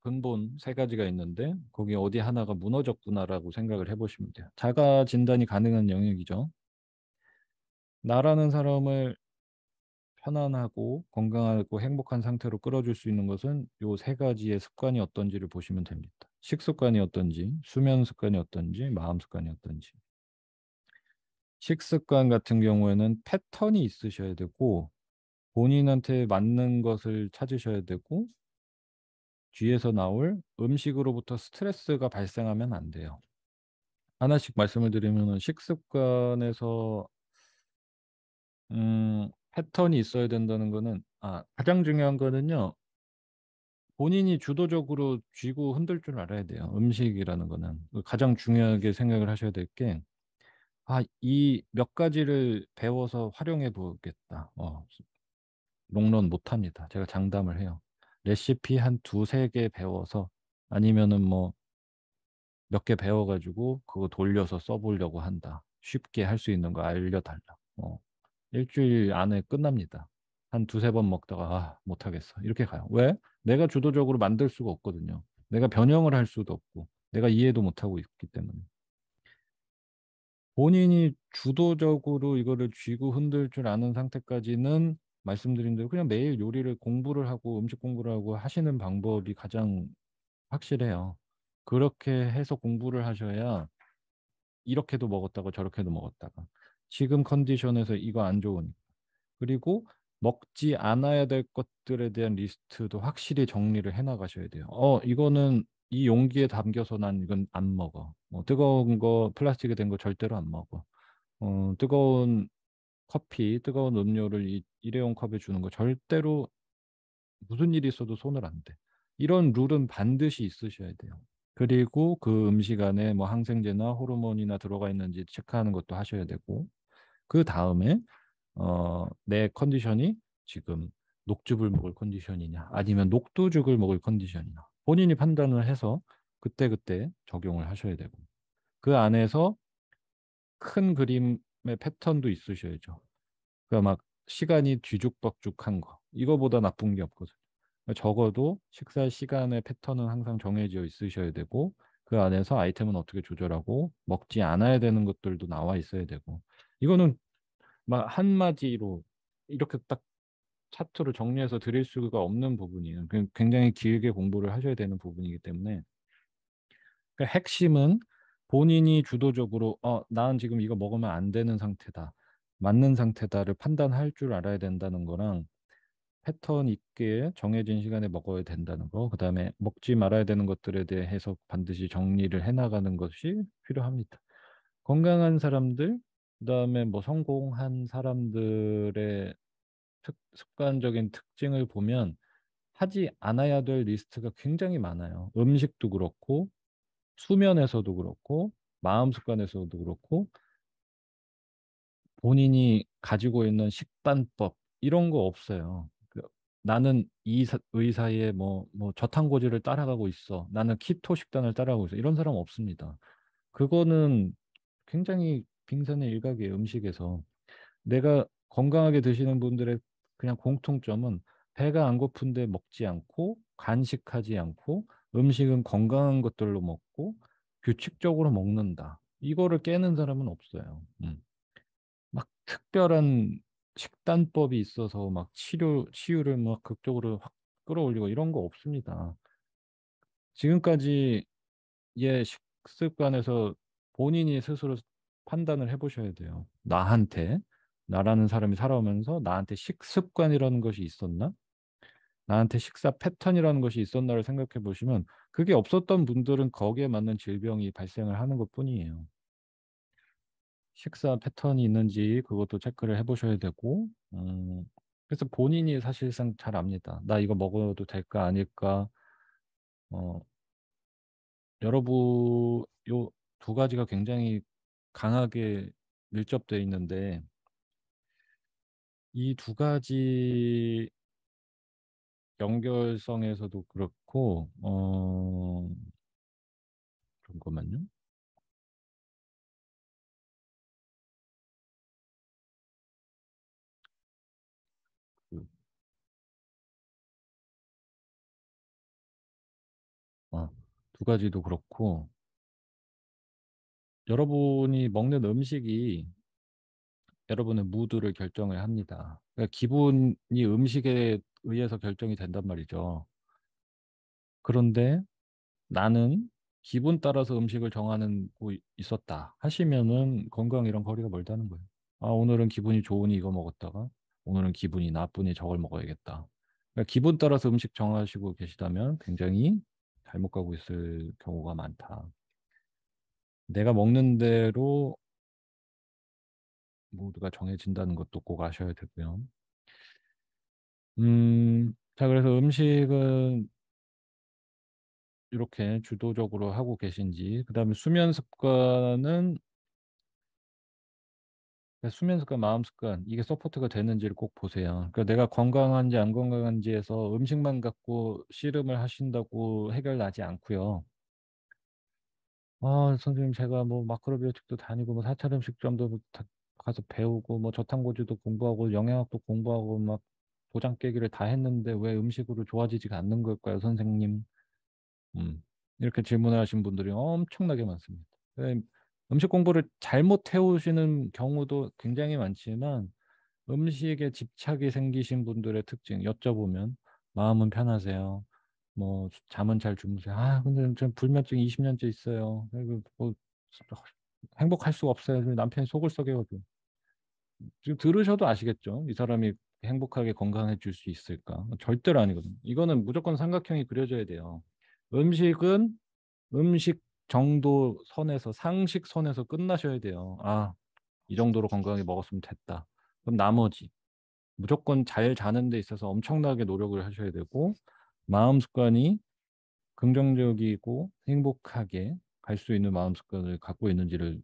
근본 세 가지가 있는데, 거기 어디 하나가 무너졌구나라고 생각을 해보시면 돼요. 자가 진단이 가능한 영역이죠. 나라는 사람을 편안하고 건강하고 행복한 상태로 끌어줄 수 있는 것은 요 세 가지의 습관이 어떤지를 보시면 됩니다. 식습관이 어떤지, 수면 습관이 어떤지, 마음 습관이 어떤지. 식습관 같은 경우에는 패턴이 있으셔야 되고 본인한테 맞는 것을 찾으셔야 되고 뒤에서 나올 음식으로부터 스트레스가 발생하면 안 돼요. 하나씩 말씀을 드리면 식습관에서 패턴이 있어야 된다는 거는 가장 중요한 거는요. 본인이 주도적으로 쥐고 흔들 줄 알아야 돼요. 음식이라는 거는 가장 중요하게 생각을 하셔야 될 게, 이 몇 가지를 배워서 활용해 보겠다. 롱런 못 합니다. 제가 장담을 해요. 레시피 한 두세 개 배워서 아니면은 뭐 몇 개 배워가지고 그거 돌려서 써보려고 한다. 쉽게 할 수 있는 거 알려달라. 일주일 안에 끝납니다. 한 두세 번 먹다가 못하겠어. 이렇게 가요. 왜? 내가 주도적으로 만들 수가 없거든요. 내가 변형을 할 수도 없고 내가 이해도 못하고 있기 때문에. 본인이 주도적으로 이거를 쥐고 흔들 줄 아는 상태까지는 말씀드린 대로 그냥 매일 요리를 공부를 하고 음식 공부를 하고 하시는 방법이 가장 확실해요. 그렇게 해서 공부를 하셔야 이렇게도 먹었다가 저렇게도 먹었다가 지금 컨디션에서 이거 안 좋으니까. 그리고 먹지 않아야 될 것들에 대한 리스트도 확실히 정리를 해 나가셔야 돼요. 이거는 이 용기에 담겨서 난 이건 안 먹어. 뜨거운 거, 플라스틱에 된 거 절대로 안 먹어. 뜨거운 커피, 뜨거운 음료를 일회용 컵에 주는 거 절대로 무슨 일이 있어도 손을 안 대. 이런 룰은 반드시 있으셔야 돼요. 그리고 그 음식 안에 뭐 항생제나 호르몬이나 들어가 있는지 체크하는 것도 하셔야 되고, 그 다음에 내 컨디션이 지금 녹즙을 먹을 컨디션이냐, 아니면 녹두죽을 먹을 컨디션이냐, 본인이 판단을 해서 그때그때 적용을 하셔야 되고, 그 안에서 큰 그림의 패턴도 있으셔야죠. 그러니까 막 시간이 뒤죽박죽한 거, 이거보다 나쁜 게 없거든요. 적어도 식사 시간의 패턴은 항상 정해져 있으셔야 되고, 그 안에서 아이템은 어떻게 조절하고 먹지 않아야 되는 것들도 나와 있어야 되고, 이거는 막 한마디로 이렇게 딱 차트로 정리해서 드릴 수가 없는 부분이에요. 굉장히 길게 공부를 하셔야 되는 부분이기 때문에, 그 핵심은 본인이 주도적으로 난 지금 이거 먹으면 안 되는 상태다, 맞는 상태다를 판단할 줄 알아야 된다는 거랑, 패턴 있게 정해진 시간에 먹어야 된다는 거, 그다음에 먹지 말아야 되는 것들에 대해서 반드시 정리를 해나가는 것이 필요합니다. 건강한 사람들, 그다음에 뭐 성공한 사람들의 습관적인 특징을 보면 하지 않아야 될 리스트가 굉장히 많아요. 음식도 그렇고, 수면에서도 그렇고, 마음 습관에서도 그렇고, 본인이 가지고 있는 식단법 이런 거 없어요. 나는 의사의 뭐 저탄고지를 따라가고 있어. 나는 키토 식단을 따라가고 있어. 이런 사람 없습니다. 그거는 굉장히 빙산의 일각이에요. 음식에서. 내가 건강하게 드시는 분들의 그냥 공통점은 배가 안 고픈데 먹지 않고 간식하지 않고 음식은 건강한 것들로 먹고 규칙적으로 먹는다. 이거를 깨는 사람은 없어요. 막 특별한 식단법이 있어서 막 치유를 막 극적으로 확 끌어올리고 이런 거 없습니다. 지금까지 식습관에서 본인이 스스로 판단을 해보셔야 돼요. 나라는 사람이 살아오면서 나한테 식습관이라는 것이 있었나? 나한테 식사 패턴이라는 것이 있었나를 생각해 보시면 그게 없었던 분들은 거기에 맞는 질병이 발생을 하는 것뿐이에요. 식사 패턴이 있는지 그것도 체크를 해보셔야 되고, 그래서 본인이 사실상 잘 압니다. 나 이거 먹어도 될까 아닐까, 어, 여러분 요 두 가지가 굉장히 강하게 밀접돼 있는데 이 두 가지 연결성에서도 그렇고 잠깐만요. 그, 아, 두 가지도 그렇고 여러분이 먹는 음식이 여러분의 무드를 결정을 합니다. 그러니까 기분이 음식에 의해서 결정이 된단 말이죠. 그런데 나는 기분 따라서 음식을 정하는 거 있었다 하시면은 건강이랑 거리가 멀다는 거예요. 아, 오늘은 기분이 좋으니 이거 먹었다가 오늘은 기분이 나쁘니 저걸 먹어야겠다. 그러니까 기분 따라서 음식 정하시고 계시다면 굉장히 잘못 가고 있을 경우가 많다. 내가 먹는 대로 모두가 정해진다는 것도 꼭 아셔야 되고요. 자, 그래서 음식은 이렇게 주도적으로 하고 계신지, 그 다음에 수면 습관은 수면 습관, 마음 습관 이게 서포트가 되는지를 꼭 보세요. 그러니까 내가 건강한지 안 건강한지에서 음식만 갖고 씨름을 하신다고 해결 나지 않고요. 아, 선생님 제가 뭐 마크로비오틱도 다니고 뭐 사찰 음식점도 가서 배우고 뭐 저탄고지도 공부하고 영양학도 공부하고 막 도장 깨기를 다 했는데 왜 음식으로 좋아지지가 않는 걸까요, 선생님? 음, 이렇게 질문을 하신 분들이 엄청나게 많습니다. 음식 공부를 잘못 해오시는 경우도 굉장히 많지만 음식에 집착이 생기신 분들의 특징 여쭤보면 마음은 편하세요. 뭐 잠은 잘 주무세요. 아, 근데 전 불면증 20년째 있어요. 그리고 뭐 행복할 수가 없어요. 남편이 속을 썩여가지고. 지금 들으셔도 아시겠죠? 이 사람이 행복하게 건강해질 수 있을까? 절대로 아니거든요. 이거는 무조건 삼각형이 그려져야 돼요. 음식은 음식 정도 선에서 상식 선에서 끝나셔야 돼요. 아, 이 정도로 건강하게 먹었으면 됐다. 그럼 나머지 무조건 잘 자는 데 있어서 엄청나게 노력을 하셔야 되고 마음 습관이 긍정적이고 행복하게 갈 수 있는 마음 습관을 갖고 있는지를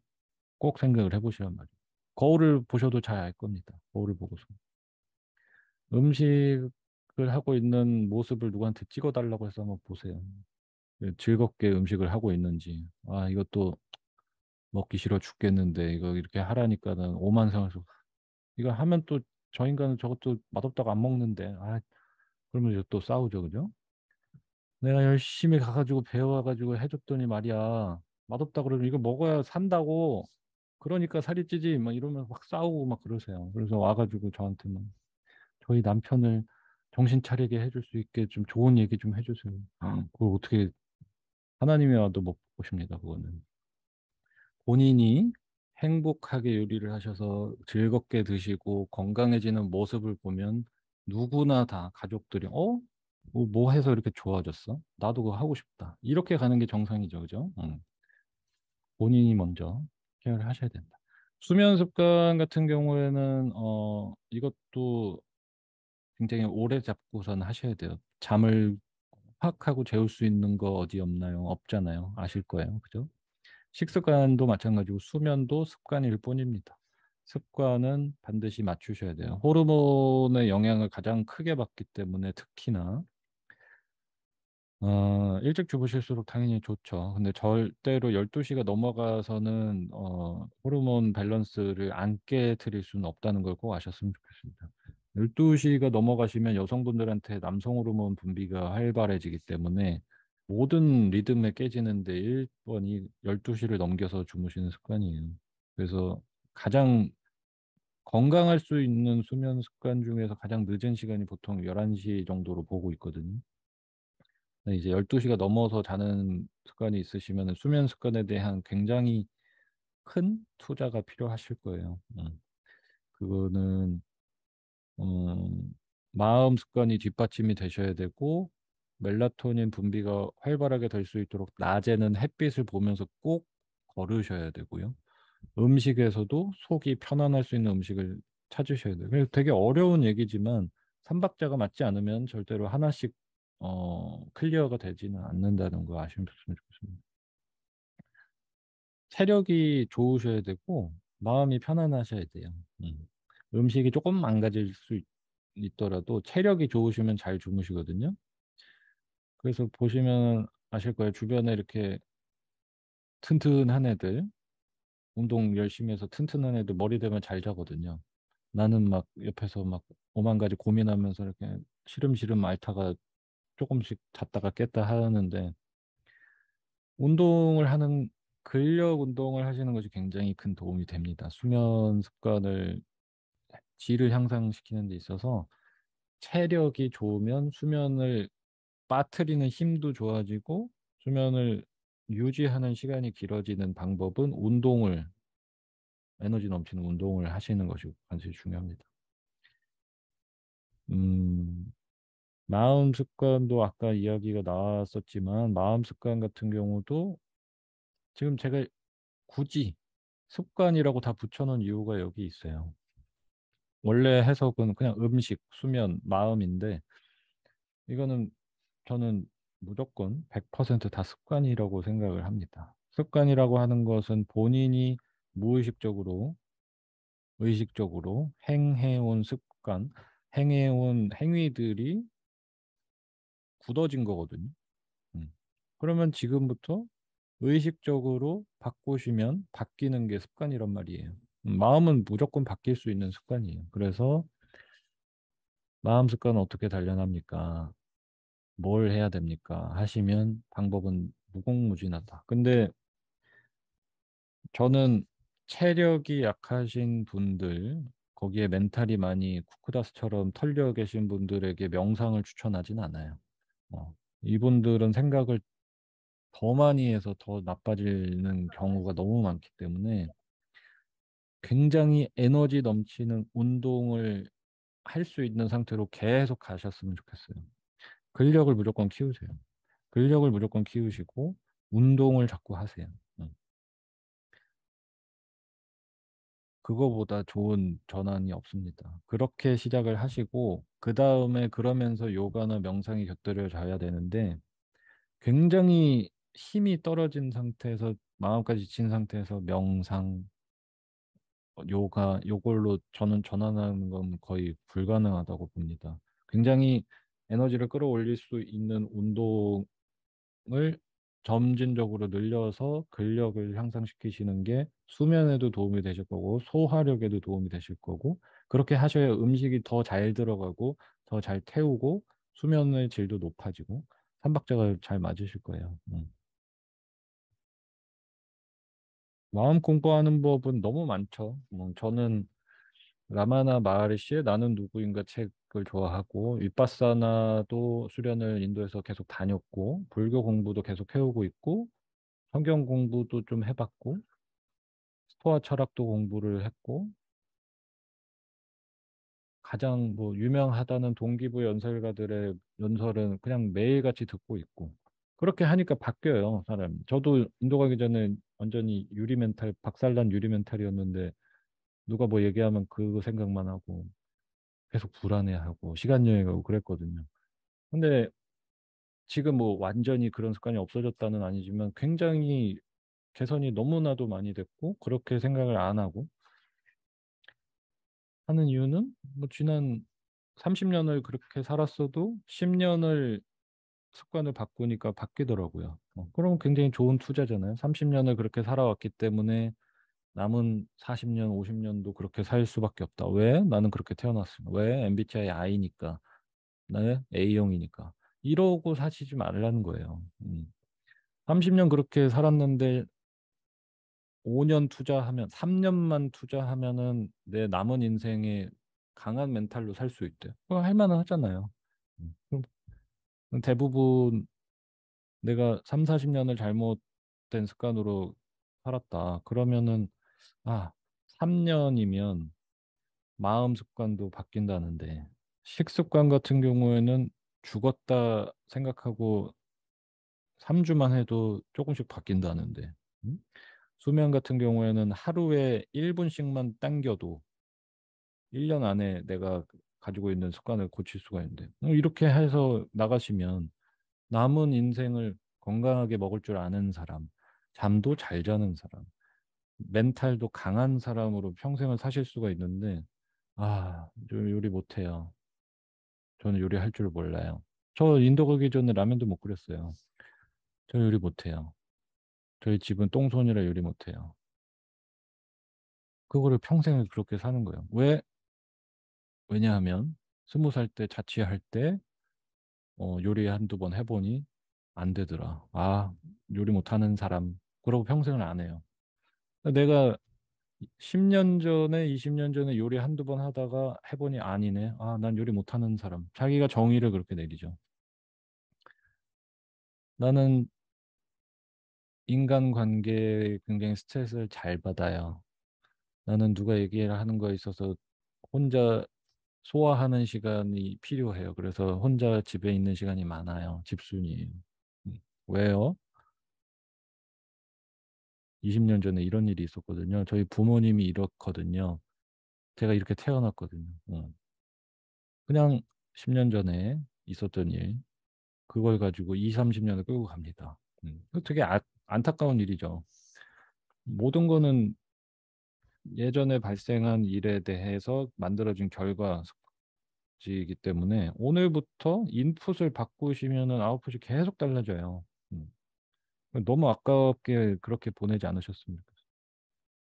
꼭 생각을 해보시란 말이에요. 거울을 보셔도 잘 알 겁니다. 거울을 보고서. 음식을 하고 있는 모습을 누구한테 찍어달라고 해서 한번 보세요. 즐겁게 음식을 하고 있는지. 아, 이것도 먹기 싫어 죽겠는데 이거 이렇게 하라니까는 오만상에서 이거 하면 또 저 인간은 저것도 맛없다고 안 먹는데 아, 그러면 이제 또 싸우죠, 그죠? 내가 열심히 가가지고 배워가지고 해줬더니 말이야 맛없다 그러면 이거 먹어야 산다고 그러니까 살이 찌지 막 이러면 막 싸우고 막 그러세요. 그래서 와가지고 저한테는 저희 남편을 정신 차리게 해줄 수 있게 좀 좋은 얘기 좀 해주세요. 그걸 어떻게 하나님이 와도 못 보십니다. 그거는 본인이 행복하게 요리를 하셔서 즐겁게 드시고 건강해지는 모습을 보면 누구나 다 가족들이 뭐 해서 이렇게 좋아졌어? 나도 그거 하고 싶다. 이렇게 가는 게 정상이죠, 그죠? 본인이 먼저 케어를 하셔야 된다. 수면 습관 같은 경우에는 이것도 굉장히 오래 잡고선 하셔야 돼요. 잠을 확 하고 재울 수 있는 거 어디 없나요? 없잖아요. 아실 거예요. 그죠? 식습관도 마찬가지고 수면도 습관일 뿐입니다. 습관은 반드시 맞추셔야 돼요. 호르몬의 영향을 가장 크게 받기 때문에 특히나 일찍 주무실수록 당연히 좋죠. 근데 절대로 12시가 넘어가서는 호르몬 밸런스를 안 깨트릴 수는 없다는 걸 꼭 아셨으면 좋겠습니다. 12시가 넘어가시면 여성분들한테 남성 호르몬 분비가 활발해지기 때문에 모든 리듬에 깨지는데 1번이 12시를 넘겨서 주무시는 습관이에요. 그래서 가장 건강할 수 있는 수면 습관 중에서 가장 늦은 시간이 보통 11시 정도로 보고 있거든요. 근데 이제 12시가 넘어서 자는 습관이 있으시면 수면 습관에 대한 굉장히 큰 투자가 필요하실 거예요. 그거는 마음 습관이 뒷받침이 되셔야 되고 멜라토닌 분비가 활발하게 될 수 있도록 낮에는 햇빛을 보면서 꼭 걸으셔야 되고요. 음식에서도 속이 편안할 수 있는 음식을 찾으셔야 돼요. 그래서 되게 어려운 얘기지만 삼박자가 맞지 않으면 절대로 하나씩 클리어가 되지는 않는다는 거 아시면 좋겠습니다. 체력이 좋으셔야 되고 마음이 편안하셔야 돼요. 음. 음식이 조금 망가질 수 있더라도 체력이 좋으시면 잘 주무시거든요. 그래서 보시면 아실 거예요. 주변에 이렇게 튼튼한 애들, 운동 열심히 해서 튼튼한 애들 머리 대면 잘 자거든요. 나는 막 옆에서 막 오만 가지 고민하면서 이렇게 시름시름 앓다가 조금씩 잤다가 깼다 하는데, 운동을 하는 근력 운동을 하시는 것이 굉장히 큰 도움이 됩니다. 수면 습관을 질을 향상시키는 데 있어서 체력이 좋으면 수면을 빠뜨리는 힘도 좋아지고, 수면을 유지하는 시간이 길어지는 방법은 운동을, 에너지 넘치는 운동을 하시는 것이 관시 중요합니다. 음, 마음 습관도 아까 이야기가 나왔었지만, 마음 습관 같은 경우도 지금 제가 굳이 습관이라고 다 붙여놓은 이유가 여기 있어요. 원래 해석은 그냥 음식, 수면, 마음인데, 이거는 저는 무조건 100%다 습관이라고 생각을 합니다. 습관이라고 하는 것은 본인이 무의식적으로, 의식적으로 행해온 습관, 행해온 행위들이 굳어진 거거든요. 음. 그러면 지금부터 의식적으로 바꾸시면 바뀌는 게 습관이란 말이에요. 마음은 무조건 바뀔 수 있는 습관이에요. 그래서 마음 습관은 어떻게 단련합니까? 뭘 해야 됩니까? 하시면 방법은 무궁무진하다. 근데 저는 체력이 약하신 분들, 거기에 멘탈이 많이 쿠쿠다스처럼 털려 계신 분들에게 명상을 추천하진 않아요. 이분들은 생각을 더 많이 해서 더 나빠지는 경우가 너무 많기 때문에 굉장히 에너지 넘치는 운동을 할 수 있는 상태로 계속 가셨으면 좋겠어요. 근력을 무조건 키우세요. 근력을 무조건 키우시고 운동을 자꾸 하세요. 음. 그거보다 좋은 전환이 없습니다. 그렇게 시작을 하시고 그 다음에 그러면서 요가나 명상이 곁들여져야 되는데, 굉장히 힘이 떨어진 상태에서 마음까지 지친 상태에서 명상, 요가 요걸로 저는 전환하는 건 거의 불가능하다고 봅니다. 굉장히 에너지를 끌어올릴 수 있는 운동을 점진적으로 늘려서 근력을 향상시키시는 게 수면에도 도움이 되실 거고 소화력에도 도움이 되실 거고, 그렇게 하셔야 음식이 더 잘 들어가고 더 잘 태우고 수면의 질도 높아지고 삼박자가 잘 맞으실 거예요. 마음 공부하는 법은 너무 많죠. 저는 라마나 마하리시의 나는 누구인가 책을 좋아하고, 윗바사나도 수련을 인도에서 계속 다녔고, 불교 공부도 계속 해오고 있고, 성경 공부도 좀 해봤고, 스토아 철학도 공부를 했고, 가장 뭐 유명하다는 동기부 연설가들의 연설은 그냥 매일같이 듣고 있고, 그렇게 하니까 바뀌어요, 사람. 저도 인도 가기 전에 완전히 유리 멘탈, 박살난 유리 멘탈이었는데, 누가 뭐 얘기하면 그 생각만 하고, 계속 불안해하고 시간 여행하고 그랬거든요. 근데 지금 뭐 완전히 그런 습관이 없어졌다는 아니지만 굉장히 개선이 너무나도 많이 됐고, 그렇게 생각을 안 하고 하는 이유는 뭐 지난 30년을 그렇게 살았어도 10년을 습관을 바꾸니까 바뀌더라고요. 그럼 굉장히 좋은 투자잖아요. 30년을 그렇게 살아왔기 때문에 남은 40년, 50년도 그렇게 살 수밖에 없다. 왜? 나는 그렇게 태어났습니다. 왜? MBTI I니까. 네, A형이니까. 이러고 사시지 말라는 거예요. 30년 그렇게 살았는데 5년 투자하면, 3년만 투자하면은 내 남은 인생에 강한 멘탈로 살 수 있대. 그거 할 만은 하잖아요. 그럼 대부분 내가 3, 40년을 잘못된 습관으로 살았다. 그러면은, 아, 3년이면 마음 습관도 바뀐다는데, 식습관 같은 경우에는 죽었다 생각하고 3주만 해도 조금씩 바뀐다는데, 음? 수면 같은 경우에는 하루에 1분씩만 당겨도 1년 안에 내가 가지고 있는 습관을 고칠 수가 있는데, 이렇게 해서 나가시면 남은 인생을 건강하게 먹을 줄 아는 사람, 잠도 잘 자는 사람, 멘탈도 강한 사람으로 평생을 사실 수가 있는데, 저 요리 못해요. 저는 요리할 줄 몰라요. 저 인도 가기 전에 라면도 못 끓였어요. 저 요리 못해요. 저희 집은 똥손이라 요리 못해요. 그거를 평생을 그렇게 사는 거예요. 왜냐하면 20살 때 자취할 때 요리 한두 번 해보니 안 되더라. 요리 못하는 사람. 그러고 평생을 안 해요. 내가 10년 전에, 20년 전에 요리 한두 번 하다가 해보니 아니네. 난 요리 못하는 사람. 자기가 정의를 그렇게 내리죠. 나는 인간관계에 굉장히 스트레스를 잘 받아요. 나는 누가 얘기를 하는 거에 있어서 혼자 소화하는 시간이 필요해요. 그래서 혼자 집에 있는 시간이 많아요. 집순이에요. 왜요? 20년 전에 이런 일이 있었거든요. 저희 부모님이 이렇거든요. 제가 이렇게 태어났거든요. 그냥 10년 전에 있었던 일, 그걸 가지고 2, 30년을 끌고 갑니다. 그거 되게 안타까운 일이죠. 모든 거는 예전에 발생한 일에 대해서 만들어진 결과지이기 때문에 오늘부터 인풋을 바꾸시면은 아웃풋이 계속 달라져요. 음. 너무 아깝게 그렇게 보내지 않으셨습니까?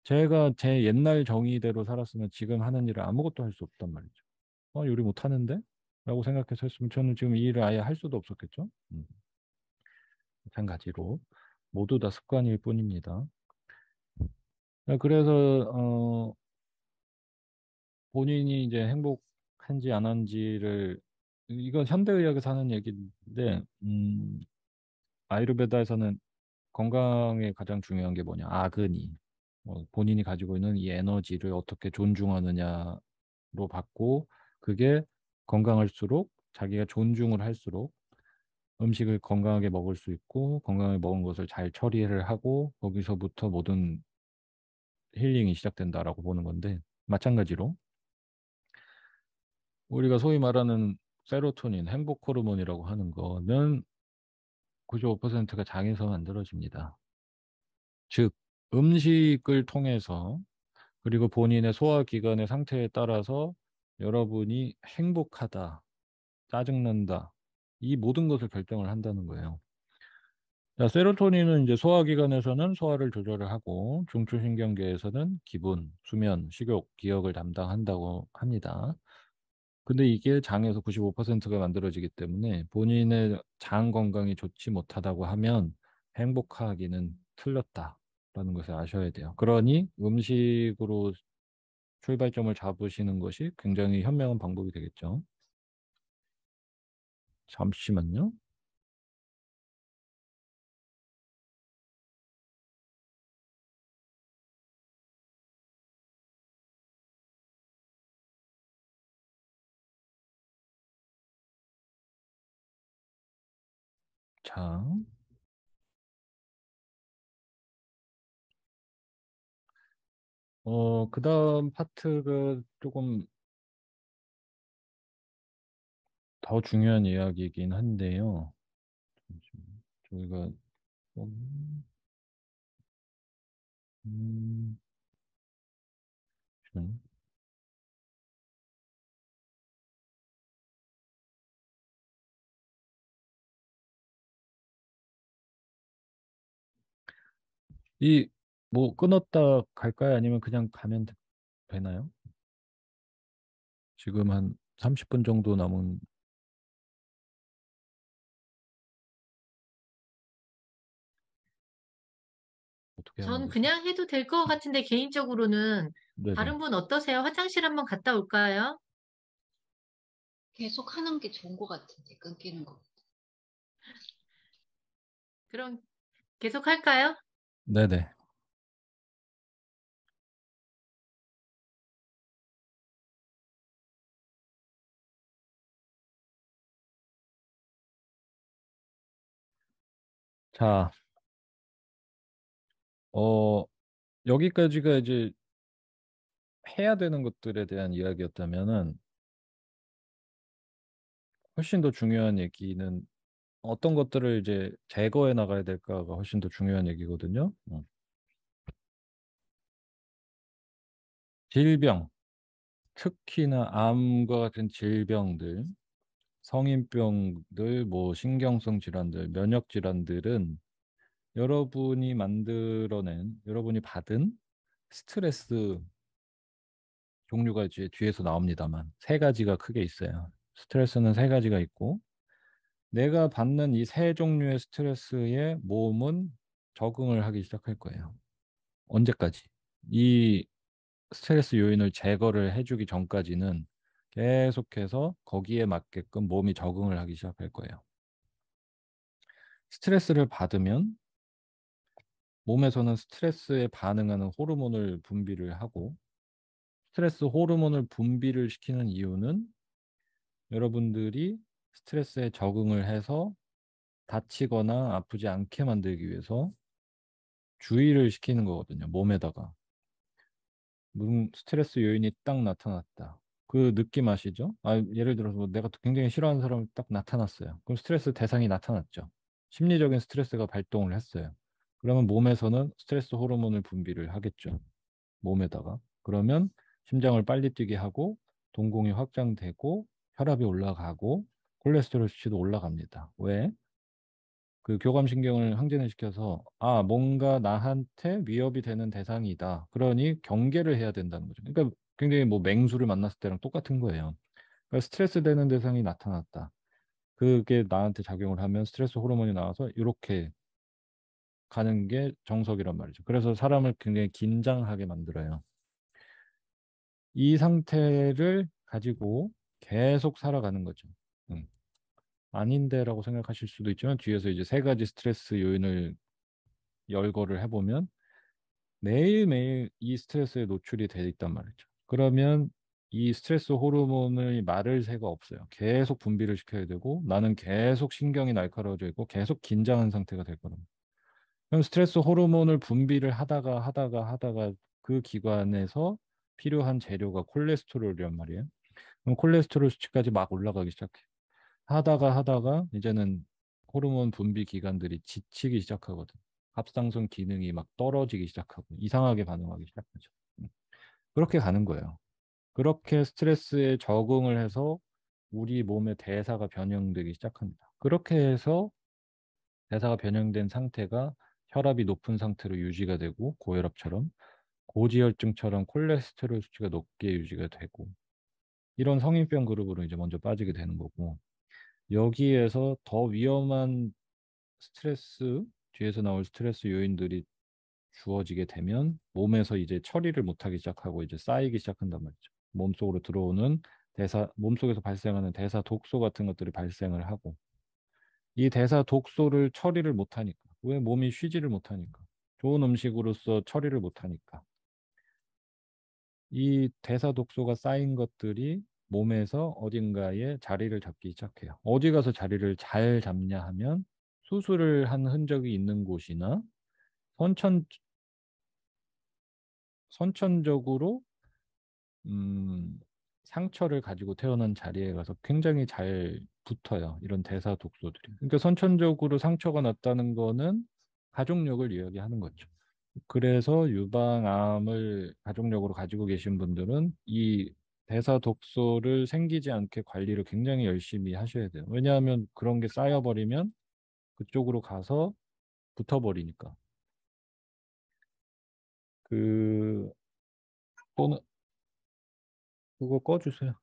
제가 제 옛날 정의대로 살았으면 지금 하는 일을 아무것도 할 수 없단 말이죠. 요리 못 하는데? 라고 생각해서 했으면 저는 지금 이 일을 아예 할 수도 없었겠죠? 마찬가지로 모두 다 습관일 뿐입니다. 그래서 본인이 이제 행복한지 안 한지를 이건 현대의학에서 하는 얘기인데 아유르베다에서는 건강에 가장 중요한 게 뭐냐? 아그니. 본인이 가지고 있는 이 에너지를 어떻게 존중하느냐로 봤고 그게 건강할수록 자기가 존중을 할수록 음식을 건강하게 먹을 수 있고 건강하게 먹은 것을 잘 처리를 하고 거기서부터 모든 힐링이 시작된다라고 보는 건데 마찬가지로 우리가 소위 말하는 세로토닌, 행복 호르몬이라고 하는 거는 95%가 장에서 만들어집니다. 즉 음식을 통해서 그리고 본인의 소화기관의 상태에 따라서 여러분이 행복하다, 짜증난다, 이 모든 것을 결정을 한다는 거예요. 자, 세로토닌은 이제 소화기관에서는 소화를 조절을 하고 중추신경계에서는 기분, 수면, 식욕, 기억을 담당한다고 합니다. 근데 이게 장에서 95%가 만들어지기 때문에 본인의 장 건강이 좋지 못하다고 하면 행복하기는 틀렸다라는 것을 아셔야 돼요. 그러니 음식으로 출발점을 잡으시는 것이 굉장히 현명한 방법이 되겠죠. 잠시만요. 자, 그 다음 파트가 조금 더 중요한 이야기이긴 한데요. 저희가 좀, 음, 좀- 이, 뭐, 끊었다 갈까요? 아니면 그냥 가면 되나요? 지금 한 30분 정도 남은, 어떻게 하면 전 되지? 그냥 해도 될 것 같은데 개인적으로는 네네. 다른 분 어떠세요? 화장실 한번 갔다 올까요? 계속 하는 게 좋은 것 같은데, 끊기는 거. 그럼 계속 할까요? 네네. 자, 어, 여기까지가 이제 해야 되는 것들에 대한 이야기였다면은 훨씬 더 중요한 얘기는 어떤 것들을 이제 제거해 나가야 될까가 훨씬 더 중요한 얘기거든요. 질병, 특히나 암과 같은 질병들, 성인병들, 뭐 신경성 질환들, 면역 질환들은 여러분이 받은 스트레스 종류가 이제 뒤에서 나옵니다만 세 가지가 크게 있어요. 스트레스는 세 가지가 있고 내가 받는 이 세 종류의 스트레스에 몸은 적응을 하기 시작할 거예요. 언제까지? 이 스트레스 요인을 제거를 해주기 전까지는 계속해서 거기에 맞게끔 몸이 적응을 하기 시작할 거예요. 스트레스를 받으면 몸에서는 스트레스에 반응하는 호르몬을 분비를 하고 스트레스 호르몬을 분비를 시키는 이유는 여러분들이 스트레스에 적응을 해서 다치거나 아프지 않게 만들기 위해서 주의를 시키는 거거든요. 몸에다가. 스트레스 요인이 딱 나타났다. 그 느낌 아시죠? 예를 들어서 뭐 내가 굉장히 싫어하는 사람이 딱 나타났어요. 그럼 스트레스 대상이 나타났죠. 심리적인 스트레스가 발동을 했어요. 그러면 몸에서는 스트레스 호르몬을 분비를 하겠죠. 몸에다가. 그러면 심장을 빨리 뛰게 하고 동공이 확장되고 혈압이 올라가고 콜레스테롤 수치도 올라갑니다. 왜? 그 교감신경을 항진을 시켜서 뭔가 나한테 위협이 되는 대상이다. 그러니 경계를 해야 된다는 거죠. 그러니까 굉장히 뭐 맹수를 만났을 때랑 똑같은 거예요. 그러니까 스트레스 되는 대상이 나타났다. 그게 나한테 작용을 하면 스트레스 호르몬이 나와서 이렇게 가는 게 정석이란 말이죠. 그래서 사람을 굉장히 긴장하게 만들어요. 이 상태를 가지고 계속 살아가는 거죠. 음. 아닌데라고 생각하실 수도 있지만 뒤에서 이제 세 가지 스트레스 요인을 열거를 해보면 매일매일 이 스트레스에 노출이 돼 있단 말이죠. 그러면 이 스트레스 호르몬의 마를 새가 없어요. 계속 분비를 시켜야 되고 나는 계속 신경이 날카로워져 있고 계속 긴장한 상태가 될 거랍니다. 그럼 스트레스 호르몬을 분비를 하다가 그 기관에서 필요한 재료가 콜레스테롤이란 말이에요. 그럼 콜레스테롤 수치까지 막 올라가기 시작해. 하다가 이제는 호르몬 분비 기관들이 지치기 시작하거든. 갑상선 기능이 막 떨어지기 시작하고 이상하게 반응하기 시작하죠. 그렇게 가는 거예요. 그렇게 스트레스에 적응을 해서 우리 몸의 대사가 변형되기 시작합니다. 그렇게 해서 대사가 변형된 상태가 혈압이 높은 상태로 유지가 되고 고혈압처럼 고지혈증처럼 콜레스테롤 수치가 높게 유지가 되고 이런 성인병 그룹으로 이제 먼저 빠지게 되는 거고 여기에서 더 위험한 스트레스, 뒤에서 나올 스트레스 요인들이 주어지게 되면 몸에서 이제 처리를 못하기 시작하고 이제 쌓이기 시작한단 말이죠. 몸속으로 들어오는 몸속에서 발생하는 대사 독소 같은 것들이 발생을 하고 이 대사 독소를 처리를 못하니까 왜 몸이 쉬지를 못하니까 좋은 음식으로서 처리를 못하니까 이 대사 독소가 쌓인 것들이 몸에서 어딘가에 자리를 잡기 시작해요. 어디 가서 자리를 잘 잡냐 하면 수술을 한 흔적이 있는 곳이나 선천, 선천적으로 음, 상처를 가지고 태어난 자리에 가서 굉장히 잘 붙어요. 이런 대사 독소들이. 그러니까 선천적으로 상처가 났다는 거는 가족력을 이야기하는 거죠. 그래서 유방암을 가족력으로 가지고 계신 분들은 이 대사 독소를 생기지 않게 관리를 굉장히 열심히 하셔야 돼요. 왜냐하면 그런 게 쌓여버리면 그쪽으로 가서 붙어버리니까. 그 또는 그거 꺼주세요.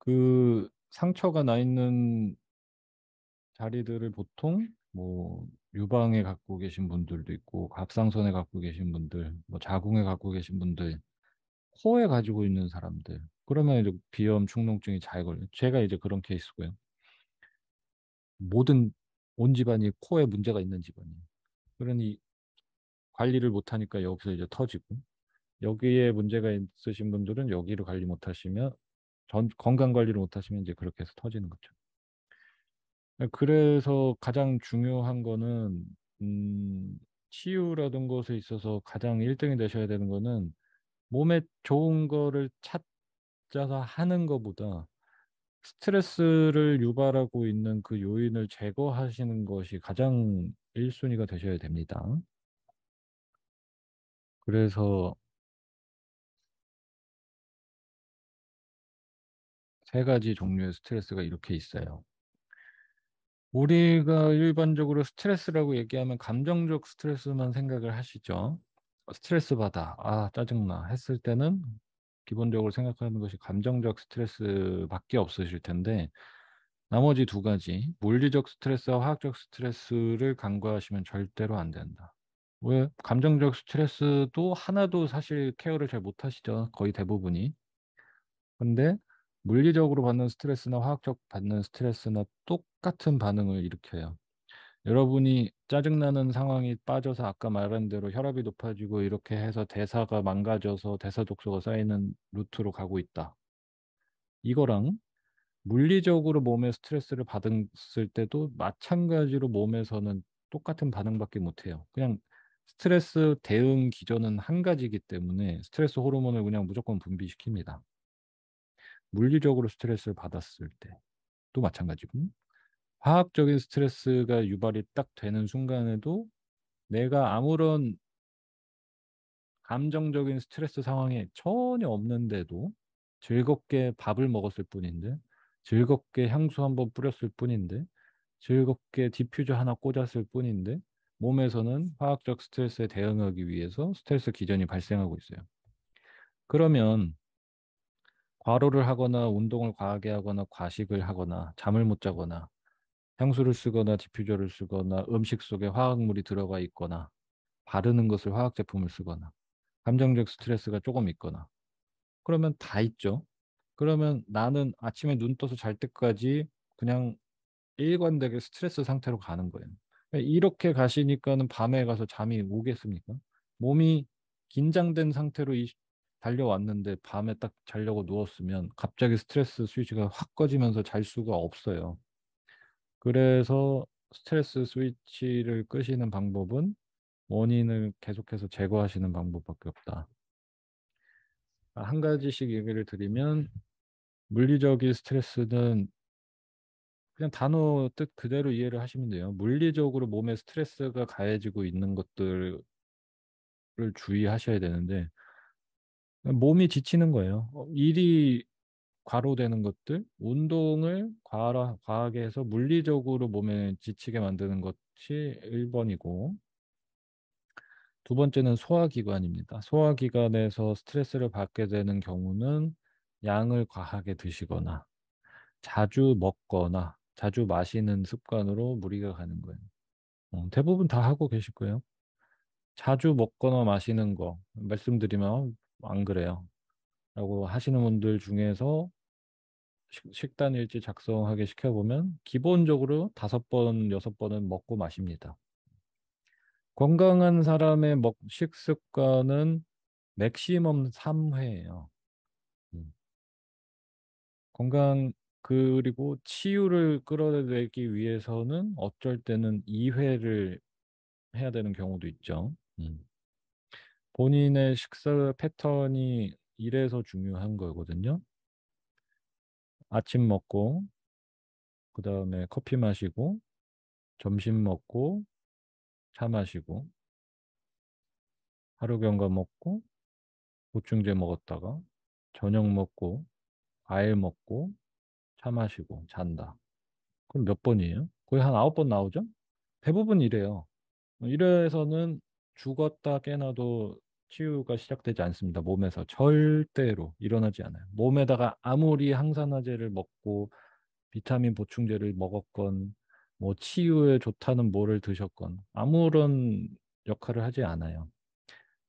그 상처가 나 있는 자리들을 보통 뭐 유방에 갖고 계신 분들도 있고 갑상선에 갖고 계신 분들, 뭐 자궁에 갖고 계신 분들, 코에 가지고 있는 사람들. 그러면 이제 비염, 축농증이 잘 걸려요. 제가 이제 그런 케이스고요. 모든 온 집안이 코에 문제가 있는 집안이에요. 그러니 관리를 못하니까 여기서 이제 터지고 여기에 문제가 있으신 분들은 여기를 관리 못하시면 건강 관리를 못하시면 이제 그렇게 해서 터지는 거죠. 그래서 가장 중요한 거는 치유라든 것에 있어서 가장 1등이 되셔야 되는 거는 몸에 좋은 거를 찾아서 하는 것보다 스트레스를 유발하고 있는 그 요인을 제거하시는 것이 가장 1순위가 되셔야 됩니다. 그래서 세 가지 종류의 스트레스가 이렇게 있어요. 우리가 일반적으로 스트레스라고 얘기하면 감정적 스트레스만 생각을 하시죠. 스트레스 받아, 아, 짜증나 했을 때는 기본적으로 생각하는 것이 감정적 스트레스밖에 없으실 텐데 나머지 두 가지, 물리적 스트레스와 화학적 스트레스를 간과하시면 절대로 안 된다. 왜? 감정적 스트레스도 하나도 사실 케어를 잘 못하시죠. 거의 대부분이. 근데 물리적으로 받는 스트레스나 화학적 받는 스트레스나 똑같은 반응을 일으켜요. 여러분이 짜증나는 상황이 빠져서 아까 말한 대로 혈압이 높아지고 이렇게 해서 대사가 망가져서 대사 독소가 쌓이는 루트로 가고 있다. 이거랑 물리적으로 몸에 스트레스를 받았을 때도 마찬가지로 몸에서는 똑같은 반응밖에 못해요. 그냥 스트레스 대응 기전은 한 가지이기 때문에 스트레스 호르몬을 그냥 무조건 분비시킵니다. 물리적으로 스트레스를 받았을 때도 마찬가지고 화학적인 스트레스가 유발이 딱 되는 순간에도 내가 아무런 감정적인 스트레스 상황에 전혀 없는데도 즐겁게 밥을 먹었을 뿐인데 즐겁게 향수 한번 뿌렸을 뿐인데 즐겁게 디퓨저 하나 꽂았을 뿐인데 몸에서는 화학적 스트레스에 대응하기 위해서 스트레스 기전이 발생하고 있어요. 그러면 과로를 하거나 운동을 과하게 하거나 과식을 하거나 잠을 못 자거나 향수를 쓰거나 디퓨저를 쓰거나 음식 속에 화학물이 들어가 있거나 바르는 것을 화학 제품을 쓰거나 감정적 스트레스가 조금 있거나 그러면 다 있죠. 그러면 나는 아침에 눈 떠서 잘 때까지 그냥 일관되게 스트레스 상태로 가는 거예요. 이렇게 가시니까는 밤에 가서 잠이 오겠습니까? 몸이 긴장된 상태로 달려왔는데 밤에 딱 자려고 누웠으면 갑자기 스트레스 스위치가 확 꺼지면서 잘 수가 없어요. 그래서 스트레스 스위치를 끄시는 방법은 원인을 계속해서 제거하시는 방법밖에 없다. 한 가지씩 얘기를 드리면 물리적인 스트레스는 그냥 단어 뜻 그대로 이해를 하시면 돼요. 물리적으로 몸에 스트레스가 가해지고 있는 것들을 주의하셔야 되는데 몸이 지치는 거예요. 일이 과로되는 것들, 운동을 과하게 해서 물리적으로 몸에 지치게 만드는 것이 1번이고 두 번째는 소화기관입니다. 소화기관에서 스트레스를 받게 되는 경우는 양을 과하게 드시거나 자주 먹거나 자주 마시는 습관으로 무리가 가는 거예요. 대부분 다 하고 계실 거예요. 자주 먹거나 마시는 거 말씀드리면 안 그래요. 라고 하시는 분들 중에서 식단 일지 작성하게 시켜보면 기본적으로 5번, 6번은 먹고 마십니다. 건강한 사람의 식습관은 맥시멈 3회예요. 건강 그리고 치유를 끌어내기 위해서는 어쩔 때는 2회를 해야 되는 경우도 있죠. 본인의 식사 패턴이 이래서 중요한 거거든요. 아침 먹고 그 다음에 커피 마시고 점심 먹고 차 마시고 하루 경과 먹고 보충제 먹었다가 저녁 먹고 과일 먹고 차 마시고 잔다. 그럼 몇 번이에요? 거의 한 9번 나오죠? 대부분 이래요. 이래서는 죽었다 깨나도 치유가 시작되지 않습니다. 몸에서 절대로 일어나지 않아요. 몸에다가 아무리 항산화제를 먹고 비타민 보충제를 먹었건 뭐 치유에 좋다는 뭐를 드셨건 아무런 역할을 하지 않아요.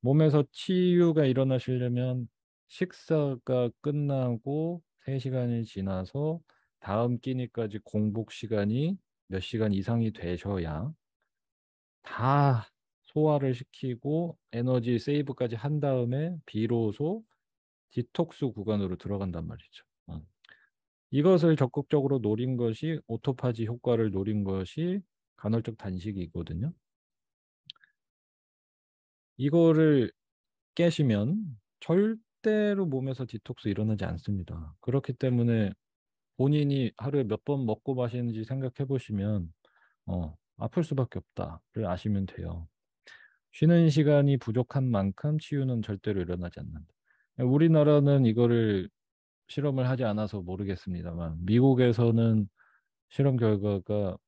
몸에서 치유가 일어나시려면 식사가 끝나고 3시간이 지나서 다음 끼니까지 공복 시간이 몇 시간 이상이 되셔야 다 소화를 시키고 에너지 세이브까지 한 다음에 비로소 디톡스 구간으로 들어간단 말이죠. 이것을 적극적으로 노린 것이 오토파지 효과를 노린 것이 간헐적 단식이거든요. 이거를 깨시면 절대로 몸에서 디톡스 일어나지 않습니다. 그렇기 때문에 본인이 하루에 몇 번 먹고 마시는지 생각해 보시면 아플 수밖에 없다를 아시면 돼요. 쉬는 시간이 부족한 만큼 치유는 절대로 일어나지 않는다. 우리나라는 이거를 실험을 하지 않아서 모르겠습니다만 미국에서는 실험 결과가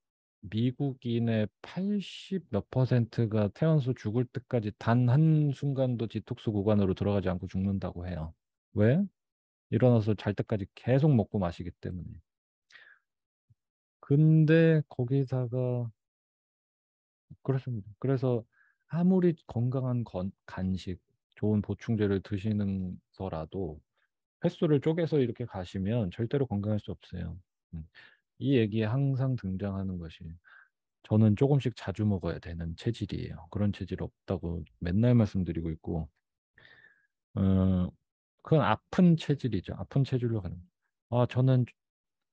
미국인의 80 몇 퍼센트가 태어나서 죽을 때까지 단 한순간도 디톡스 구간으로 들어가지 않고 죽는다고 해요. 왜? 일어나서 잘 때까지 계속 먹고 마시기 때문에. 근데 거기다가 그렇습니다. 그래서 아무리 건강한 간식, 좋은 보충제를 드시는서라도 횟수를 쪼개서 이렇게 가시면 절대로 건강할 수 없어요. 음. 이 얘기에 항상 등장하는 것이 저는 조금씩 자주 먹어야 되는 체질이에요. 그런 체질 없다고 맨날 말씀드리고 있고, 어, 그건 아픈 체질이죠. 아픈 체질로 가는. 저는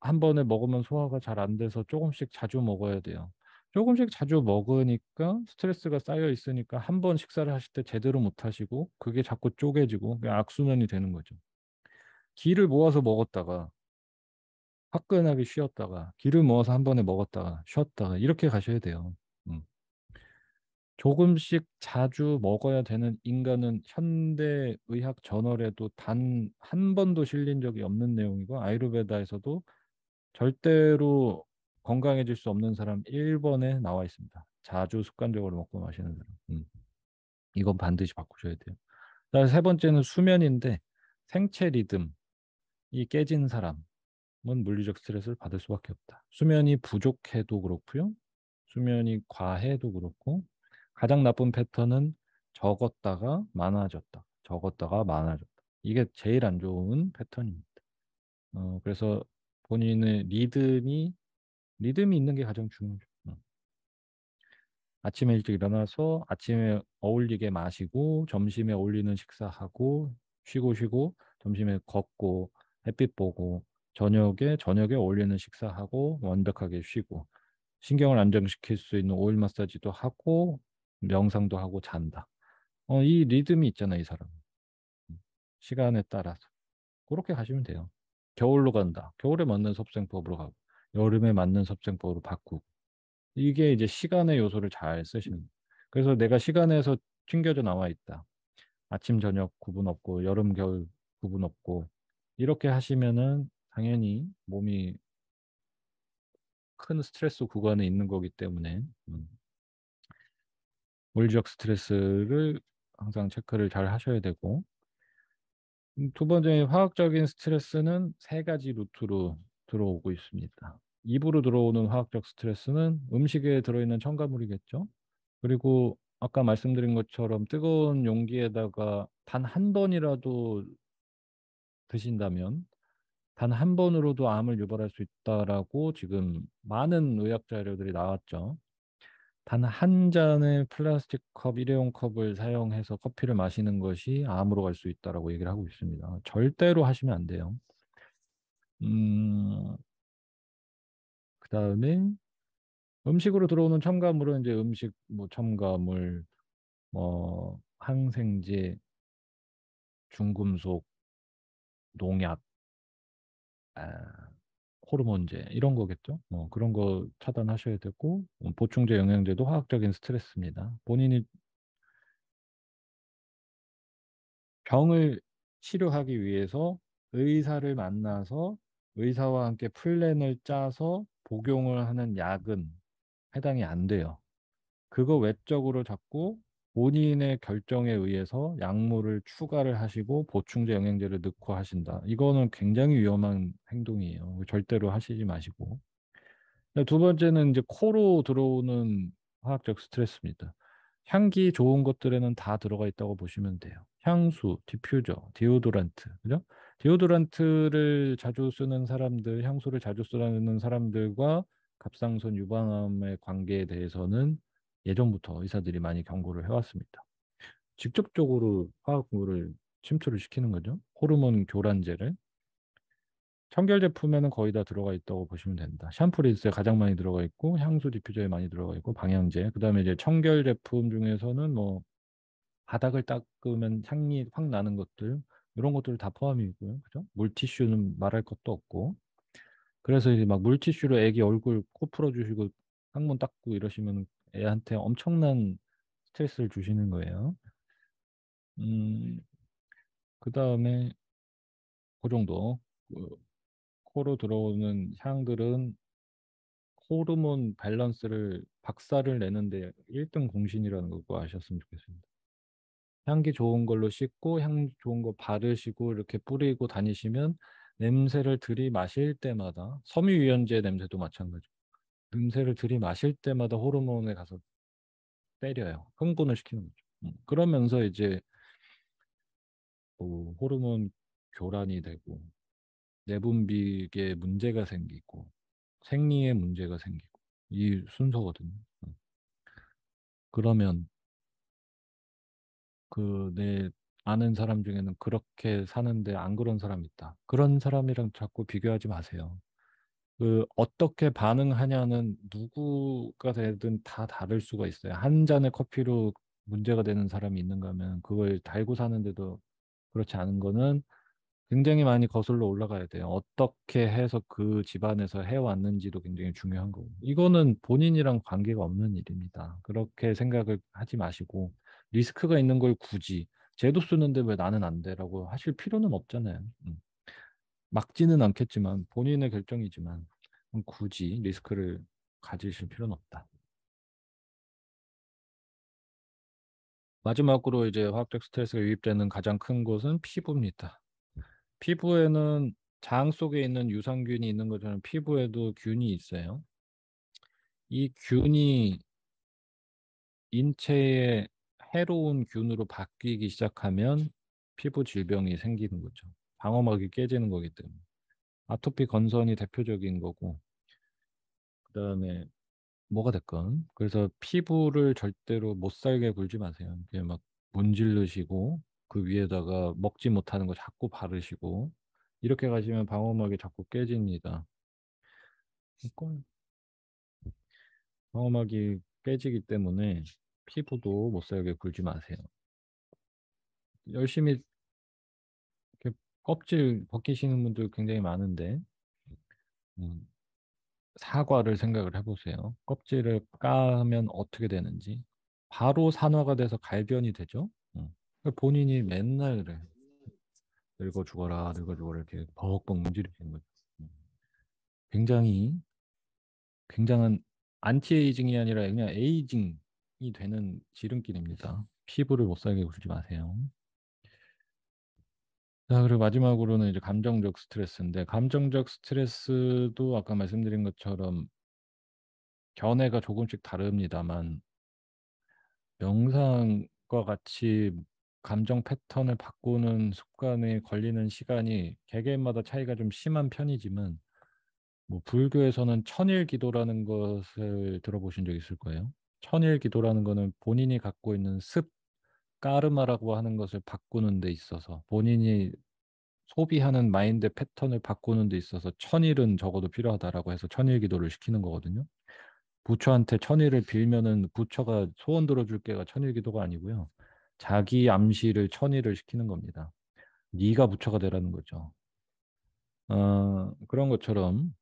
한 번에 먹으면 소화가 잘 안 돼서 조금씩 자주 먹어야 돼요. 조금씩 자주 먹으니까 스트레스가 쌓여 있으니까 한 번 식사를 하실 때 제대로 못 하시고 그게 자꾸 쪼개지고 그냥 악순환이 되는 거죠. 기를 모아서 먹었다가 화끈하게 쉬었다가 기를 모아서 한 번에 먹었다가 쉬었다가 이렇게 가셔야 돼요. 음. 조금씩 자주 먹어야 되는 인간은 현대 의학 저널에도 단 한 번도 실린 적이 없는 내용이고 아유르베다에서도 절대로 건강해질 수 없는 사람 1번에 나와 있습니다. 자주 습관적으로 먹고 마시는 사람. 이건 반드시 바꾸셔야 돼요. 그다음에 세 번째는 수면인데 생체 리듬이 깨진 사람은 물리적 스트레스를 받을 수밖에 없다. 수면이 부족해도 그렇고요. 수면이 과해도 그렇고 가장 나쁜 패턴은 적었다가 많아졌다. 적었다가 많아졌다. 이게 제일 안 좋은 패턴입니다. 그래서 본인의 리듬이 있는 게 가장 중요하죠. 아침에 일찍 일어나서 아침에 어울리게 마시고 점심에 어울리는 식사하고 쉬고 점심에 걷고 햇빛 보고 저녁에 어울리는 식사하고 완벽하게 쉬고 신경을 안정시킬 수 있는 오일 마사지도 하고 명상도 하고 잔다. 이 리듬이 있잖아요, 이 사람. 시간에 따라서 그렇게 가시면 돼요. 겨울로 간다. 겨울에 맞는 섭생법으로 가고 여름에 맞는 섭생법으로 바꾸고 이게 이제 시간의 요소를 잘 쓰시는 거예요. 그래서 내가 시간에서 튕겨져 나와 있다. 아침 저녁 구분 없고 여름 겨울 구분 없고 이렇게 하시면은 당연히 몸이 큰 스트레스 구간에 있는 거기 때문에 물리적 스트레스를 항상 체크를 잘 하셔야 되고 두 번째 화학적인 스트레스는 세 가지 루트로 들어오고 있습니다. 입으로 들어오는 화학적 스트레스는 음식에 들어있는 첨가물이겠죠. 그리고 아까 말씀드린 것처럼 뜨거운 용기에다가 단 한 번이라도 드신다면 단 한 번으로도 암을 유발할 수 있다라고 지금 많은 의학 자료들이 나왔죠. 단 한 잔의 플라스틱 컵, 일회용 컵을 사용해서 커피를 마시는 것이 암으로 갈 수 있다라고 얘기를 하고 있습니다. 절대로 하시면 안 돼요. 그다음에 음식으로 들어오는 첨가물은 이제 음식 뭐 첨가물, 항생제, 중금속, 농약, 아, 호르몬제 이런 거겠죠. 그런 거 차단하셔야 되고 보충제, 영양제도 화학적인 스트레스입니다. 본인이 병을 치료하기 위해서 의사를 만나서 의사와 함께 플랜을 짜서 복용을 하는 약은 해당이 안 돼요. 그거 외적으로 자꾸 본인의 결정에 의해서 약물을 추가를 하시고 보충제, 영양제를 넣고 하신다. 이거는 굉장히 위험한 행동이에요. 절대로 하시지 마시고. 두 번째는 이제 코로 들어오는 화학적 스트레스입니다. 향기 좋은 것들에는 다 들어가 있다고 보시면 돼요. 향수, 디퓨저, 디오도란트, 그죠? 디오도란트를 자주 쓰는 사람들, 향수를 자주 쓰는 사람들과 갑상선 유방암의 관계에 대해서는 예전부터 의사들이 많이 경고를 해왔습니다. 직접적으로 화학물을 침투를 시키는 거죠. 호르몬 교란제를. 청결 제품에는 거의 다 들어가 있다고 보시면 됩니다. 샴푸 린스에 가장 많이 들어가 있고 향수 디퓨저에 많이 들어가 있고 방향제. 그다음에 이제 청결 제품 중에서는 뭐 바닥을 닦으면 향이 확 나는 것들, 이런 것들 다 포함이고요. 그죠? 물티슈는 말할 것도 없고. 그래서 이제 막 물티슈로 애기 얼굴 코 풀어주시고 항문 닦고 이러시면 애한테 엄청난 스트레스를 주시는 거예요. 그 다음에 그 정도. 코로 들어오는 향들은 호르몬 밸런스를 박살을 내는데 1등 공신이라는 거 꼭 아셨으면 좋겠습니다. 향기 좋은 걸로 씻고 향 좋은 거 바르시고 이렇게 뿌리고 다니시면 냄새를 들이마실 때마다 섬유유연제 냄새도 마찬가지. 냄새를 들이마실 때마다 호르몬에 가서 때려요. 흥분을 시키는 거죠. 그러면서 이제 뭐 호르몬 교란이 되고 내분비에 문제가 생기고 생리에 문제가 생기고 이 순서거든요. 그러면 그 내 아는 사람 중에는 그렇게 사는데 안 그런 사람이 있다. 그런 사람이랑 자꾸 비교하지 마세요. 그 어떻게 반응하냐는 누구가 되든 다 다를 수가 있어요. 한 잔의 커피로 문제가 되는 사람이 있는가 하면 그걸 달고 사는데도 그렇지 않은 거는 굉장히 많이 거슬러 올라가야 돼요. 어떻게 해서 그 집안에서 해왔는지도 굉장히 중요한 거고. 이거는 본인이랑 관계가 없는 일입니다. 그렇게 생각을 하지 마시고 리스크가 있는 걸 굳이 쟤도 쓰는데 왜 나는 안 돼라고 하실 필요는 없잖아요. 막지는 않겠지만 본인의 결정이지만 굳이 리스크를 가지실 필요는 없다. 마지막으로 이제 화학적 스트레스가 유입되는 가장 큰 곳은 피부입니다. 피부에는 장 속에 있는 유산균이 있는 것처럼 피부에도 균이 있어요. 이 균이 인체에 해로운 균으로 바뀌기 시작하면 피부 질병이 생기는 거죠. 방어막이 깨지는 거기 때문에. 아토피 건선이 대표적인 거고, 그다음에 뭐가 됐건. 그래서 피부를 절대로 못 살게 굴지 마세요. 이렇게 막 문지르시고 그 위에다가 먹지 못하는 거 자꾸 바르시고 이렇게 가시면 방어막이 자꾸 깨집니다. 그러니까 방어막이 깨지기 때문에 피부도 못 살게 굴지 마세요. 열심히 이렇게 껍질 벗기시는 분들 굉장히 많은데 음, 사과를 생각을 해보세요. 껍질을 까면 어떻게 되는지. 바로 산화가 돼서 갈변이 되죠. 그러니까 본인이 맨날 그래. 늙어 죽어라, 늙어 죽어라 이렇게 벅벅 문지르시는 거죠. 음. 굉장히 굉장한 안티에이징이 아니라 그냥 에이징이 되는 지름길입니다. 피부를 못 살게 굴지 마세요. 자, 그리고 마지막으로는 이제 감정적 스트레스인데, 감정적 스트레스도 아까 말씀드린 것처럼 견해가 조금씩 다릅니다만, 명상과 같이 감정 패턴을 바꾸는 습관에 걸리는 시간이 개개인마다 차이가 좀 심한 편이지만, 뭐 불교에서는 천일 기도라는 것을 들어보신 적 있을 거예요. 천일 기도라는 거는 본인이 갖고 있는 까르마라고 하는 것을 바꾸는 데 있어서 본인이 소비하는 마인드 패턴을 바꾸는 데 있어서 천일은 적어도 필요하다라고 해서 천일 기도를 시키는 거거든요. 부처한테 천일을 빌면은 부처가 소원 들어줄 게가 천일 기도가 아니고요. 자기 암시를 천일을 시키는 겁니다. 네가 부처가 되라는 거죠. 그런 것처럼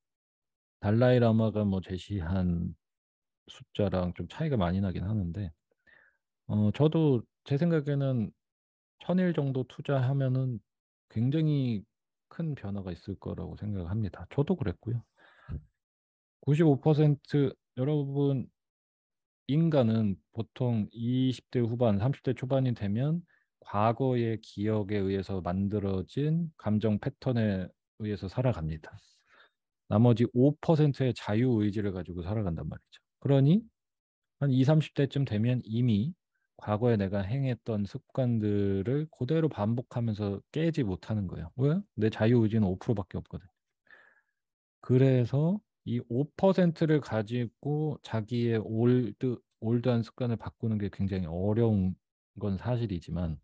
달라이 라마가 뭐 제시한 숫자랑 좀 차이가 많이 나긴 하는데 저도 제 생각에는 천일 정도 투자하면은 굉장히 큰 변화가 있을 거라고 생각합니다. 저도 그랬고요. 95% 여러분 인간은 보통 20대 후반, 30대 초반이 되면 과거의 기억에 의해서 만들어진 감정 패턴에 의해서 살아갑니다. 나머지 5%의 자유의지를 가지고 살아간단 말이죠. 그러니 한 20, 30대쯤 되면 이미 과거에 내가 행했던 습관들을 그대로 반복하면서 깨지 못하는 거예요. 왜? 내 자유의지는 5%밖에 없거든. 그래서 이 5%를 가지고 자기의 올드한 습관을 바꾸는 게 굉장히 어려운 건 사실이지만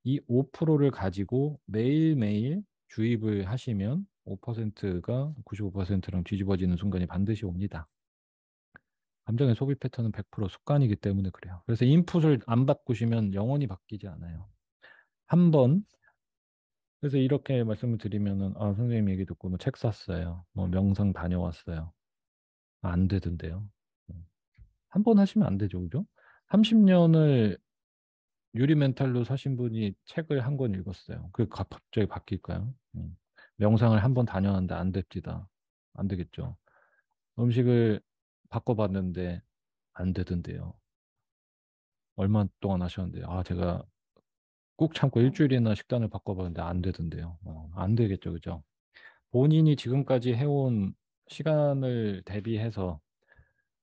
이 5%를 가지고 매일매일 주입을 하시면 5%가 95%랑 뒤집어지는 순간이 반드시 옵니다. 감정의 소비 패턴은 100% 습관이기 때문에 그래요. 그래서 인풋을 안 바꾸시면 영원히 바뀌지 않아요. 한번 그래서 이렇게 말씀을 드리면은 아 선생님 얘기 듣고 뭐 책 샀어요. 뭐 명상 다녀왔어요. 아, 안 되던데요. 한 번 하시면 안 되죠, 그죠? 30년을 유리 멘탈로 사신 분이 책을 한 권 읽었어요. 그게 갑자기 바뀔까요? 명상을 한 번 다녀왔는데 안 됩니다. 안 되겠죠. 음식을 바꿔봤는데 안 되던데요. 얼마 동안 하셨는데요. 아, 제가 꾹 참고 일주일이나 식단을 바꿔봤는데 안 되던데요. 안 되겠죠, 그죠? 본인이 지금까지 해온 시간을 대비해서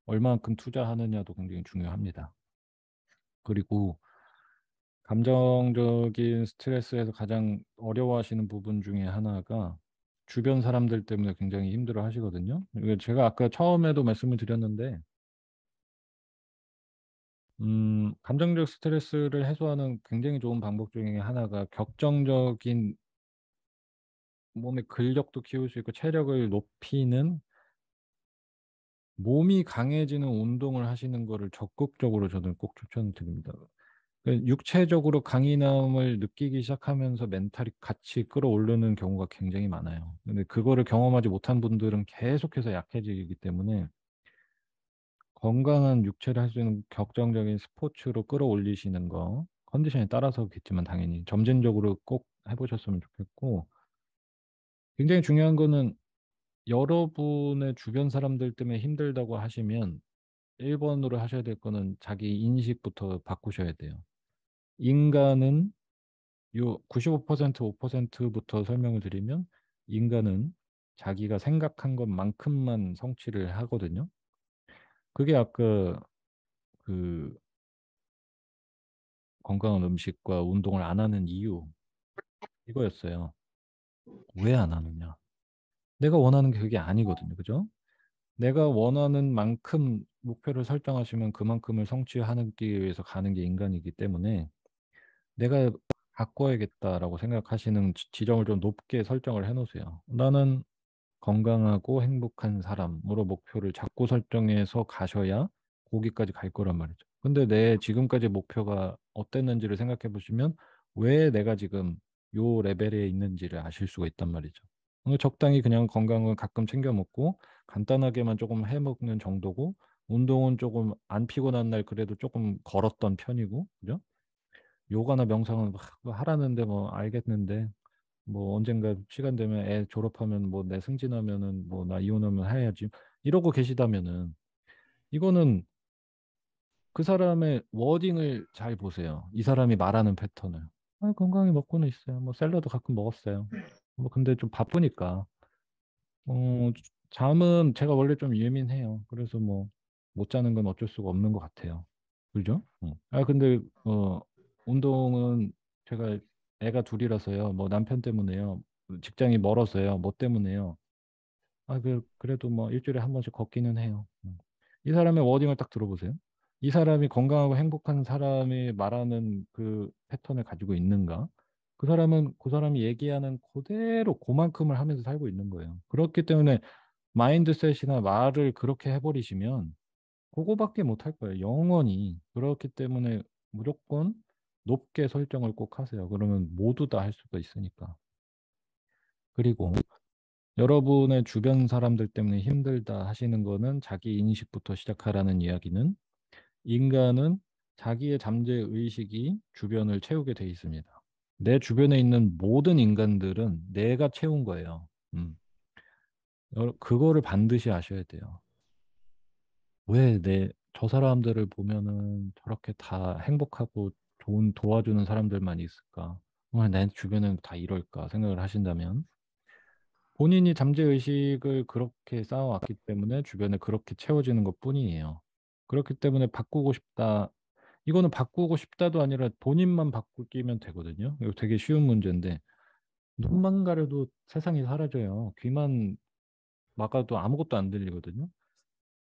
얼마만큼 투자하느냐도 굉장히 중요합니다. 그리고 감정적인 스트레스에서 가장 어려워하시는 부분 중에 하나가 주변 사람들 때문에 굉장히 힘들어 하시거든요. 이거 제가 아까 처음에도 말씀을 드렸는데, 감정적 스트레스를 해소하는 굉장히 좋은 방법 중에 하나가 격정적인 몸의 근력도 키울 수 있고 체력을 높이는 몸이 강해지는 운동을 하시는 거를 적극적으로 저는 꼭 추천드립니다. 그 육체적으로 강인함을 느끼기 시작하면서 멘탈이 같이 끌어오르는 경우가 굉장히 많아요. 근데 그거를 경험하지 못한 분들은 계속해서 약해지기 때문에 건강한 육체를 할 수 있는 격정적인 스포츠로 끌어올리시는 거, 컨디션에 따라서겠지만 당연히 점진적으로 꼭 해보셨으면 좋겠고, 굉장히 중요한 거는 여러분의 주변 사람들 때문에 힘들다고 하시면 1번으로 하셔야 될 거는 자기 인식부터 바꾸셔야 돼요. 인간은 요 95% 5%부터 설명을 드리면 인간은 자기가 생각한 것만큼만 성취를 하거든요. 그게 아까 그 건강한 음식과 운동을 안 하는 이유 이거였어요. 왜 안 하느냐? 내가 원하는 게 그게 아니거든요. 그죠? 내가 원하는 만큼 목표를 설정하시면 그만큼을 성취하기 위해서 가는 게 인간이기 때문에 내가 바꿔야겠다라고 생각하시는 지점을 좀 높게 설정을 해놓으세요. 나는 건강하고 행복한 사람으로 목표를 자꾸 설정해서 가셔야 거기까지 갈 거란 말이죠. 근데 내 지금까지 목표가 어땠는지를 생각해 보시면 왜 내가 지금 요 레벨에 있는지를 아실 수가 있단 말이죠. 적당히 그냥 건강을 가끔 챙겨 먹고 간단하게만 조금 해 먹는 정도고 운동은 조금 안 피곤한 날 그래도 조금 걸었던 편이고 그죠? 요가나 명상은 막 하라는데 뭐 알겠는데 뭐 언젠가 시간 되면 애 졸업하면 뭐 내 승진하면은 뭐 나 이혼하면 해야지 이러고 계시다면은 이거는 그 사람의 워딩을 잘 보세요. 이 사람이 말하는 패턴을. 아, 건강히 먹고는 있어요. 뭐 샐러드 가끔 먹었어요. 뭐 근데 좀 바쁘니까. 잠은 제가 원래 좀 예민해요. 그래서 뭐 못 자는 건 어쩔 수가 없는 것 같아요. 그죠? 아 근데 운동은 제가 애가 둘이라서요. 뭐 남편 때문에요. 직장이 멀어서요. 뭐 때문에요. 아, 그래도 뭐 일주일에 한 번씩 걷기는 해요. 이 사람의 워딩을 딱 들어보세요. 이 사람이 건강하고 행복한 사람이 말하는 그 패턴을 가지고 있는가? 그 사람은 그 사람이 얘기하는 그대로 그만큼을 하면서 살고 있는 거예요. 그렇기 때문에 마인드셋이나 말을 그렇게 해버리시면 그거밖에 못 할 거예요. 영원히. 그렇기 때문에 무조건 높게 설정을 꼭 하세요. 그러면 모두 다 할 수가 있으니까. 그리고 여러분의 주변 사람들 때문에 힘들다 하시는 거는 자기 인식부터 시작하라는 이야기는 인간은 자기의 잠재 의식이 주변을 채우게 돼 있습니다. 내 주변에 있는 모든 인간들은 내가 채운 거예요. 그거를 반드시 아셔야 돼요. 왜 저 사람들을 보면은 저렇게 다 행복하고 좋은 도와주는 사람들만 있을까? 왜 내 주변은 다 이럴까 생각을 하신다면 본인이 잠재의식을 그렇게 쌓아왔기 때문에 주변에 그렇게 채워지는 것뿐이에요. 그렇기 때문에 바꾸고 싶다. 이거는 바꾸고 싶다도 아니라 본인만 바꾸기면 되거든요. 이거 되게 쉬운 문제인데 눈만 가려도 세상이 사라져요. 귀만 막아도 아무것도 안 들리거든요.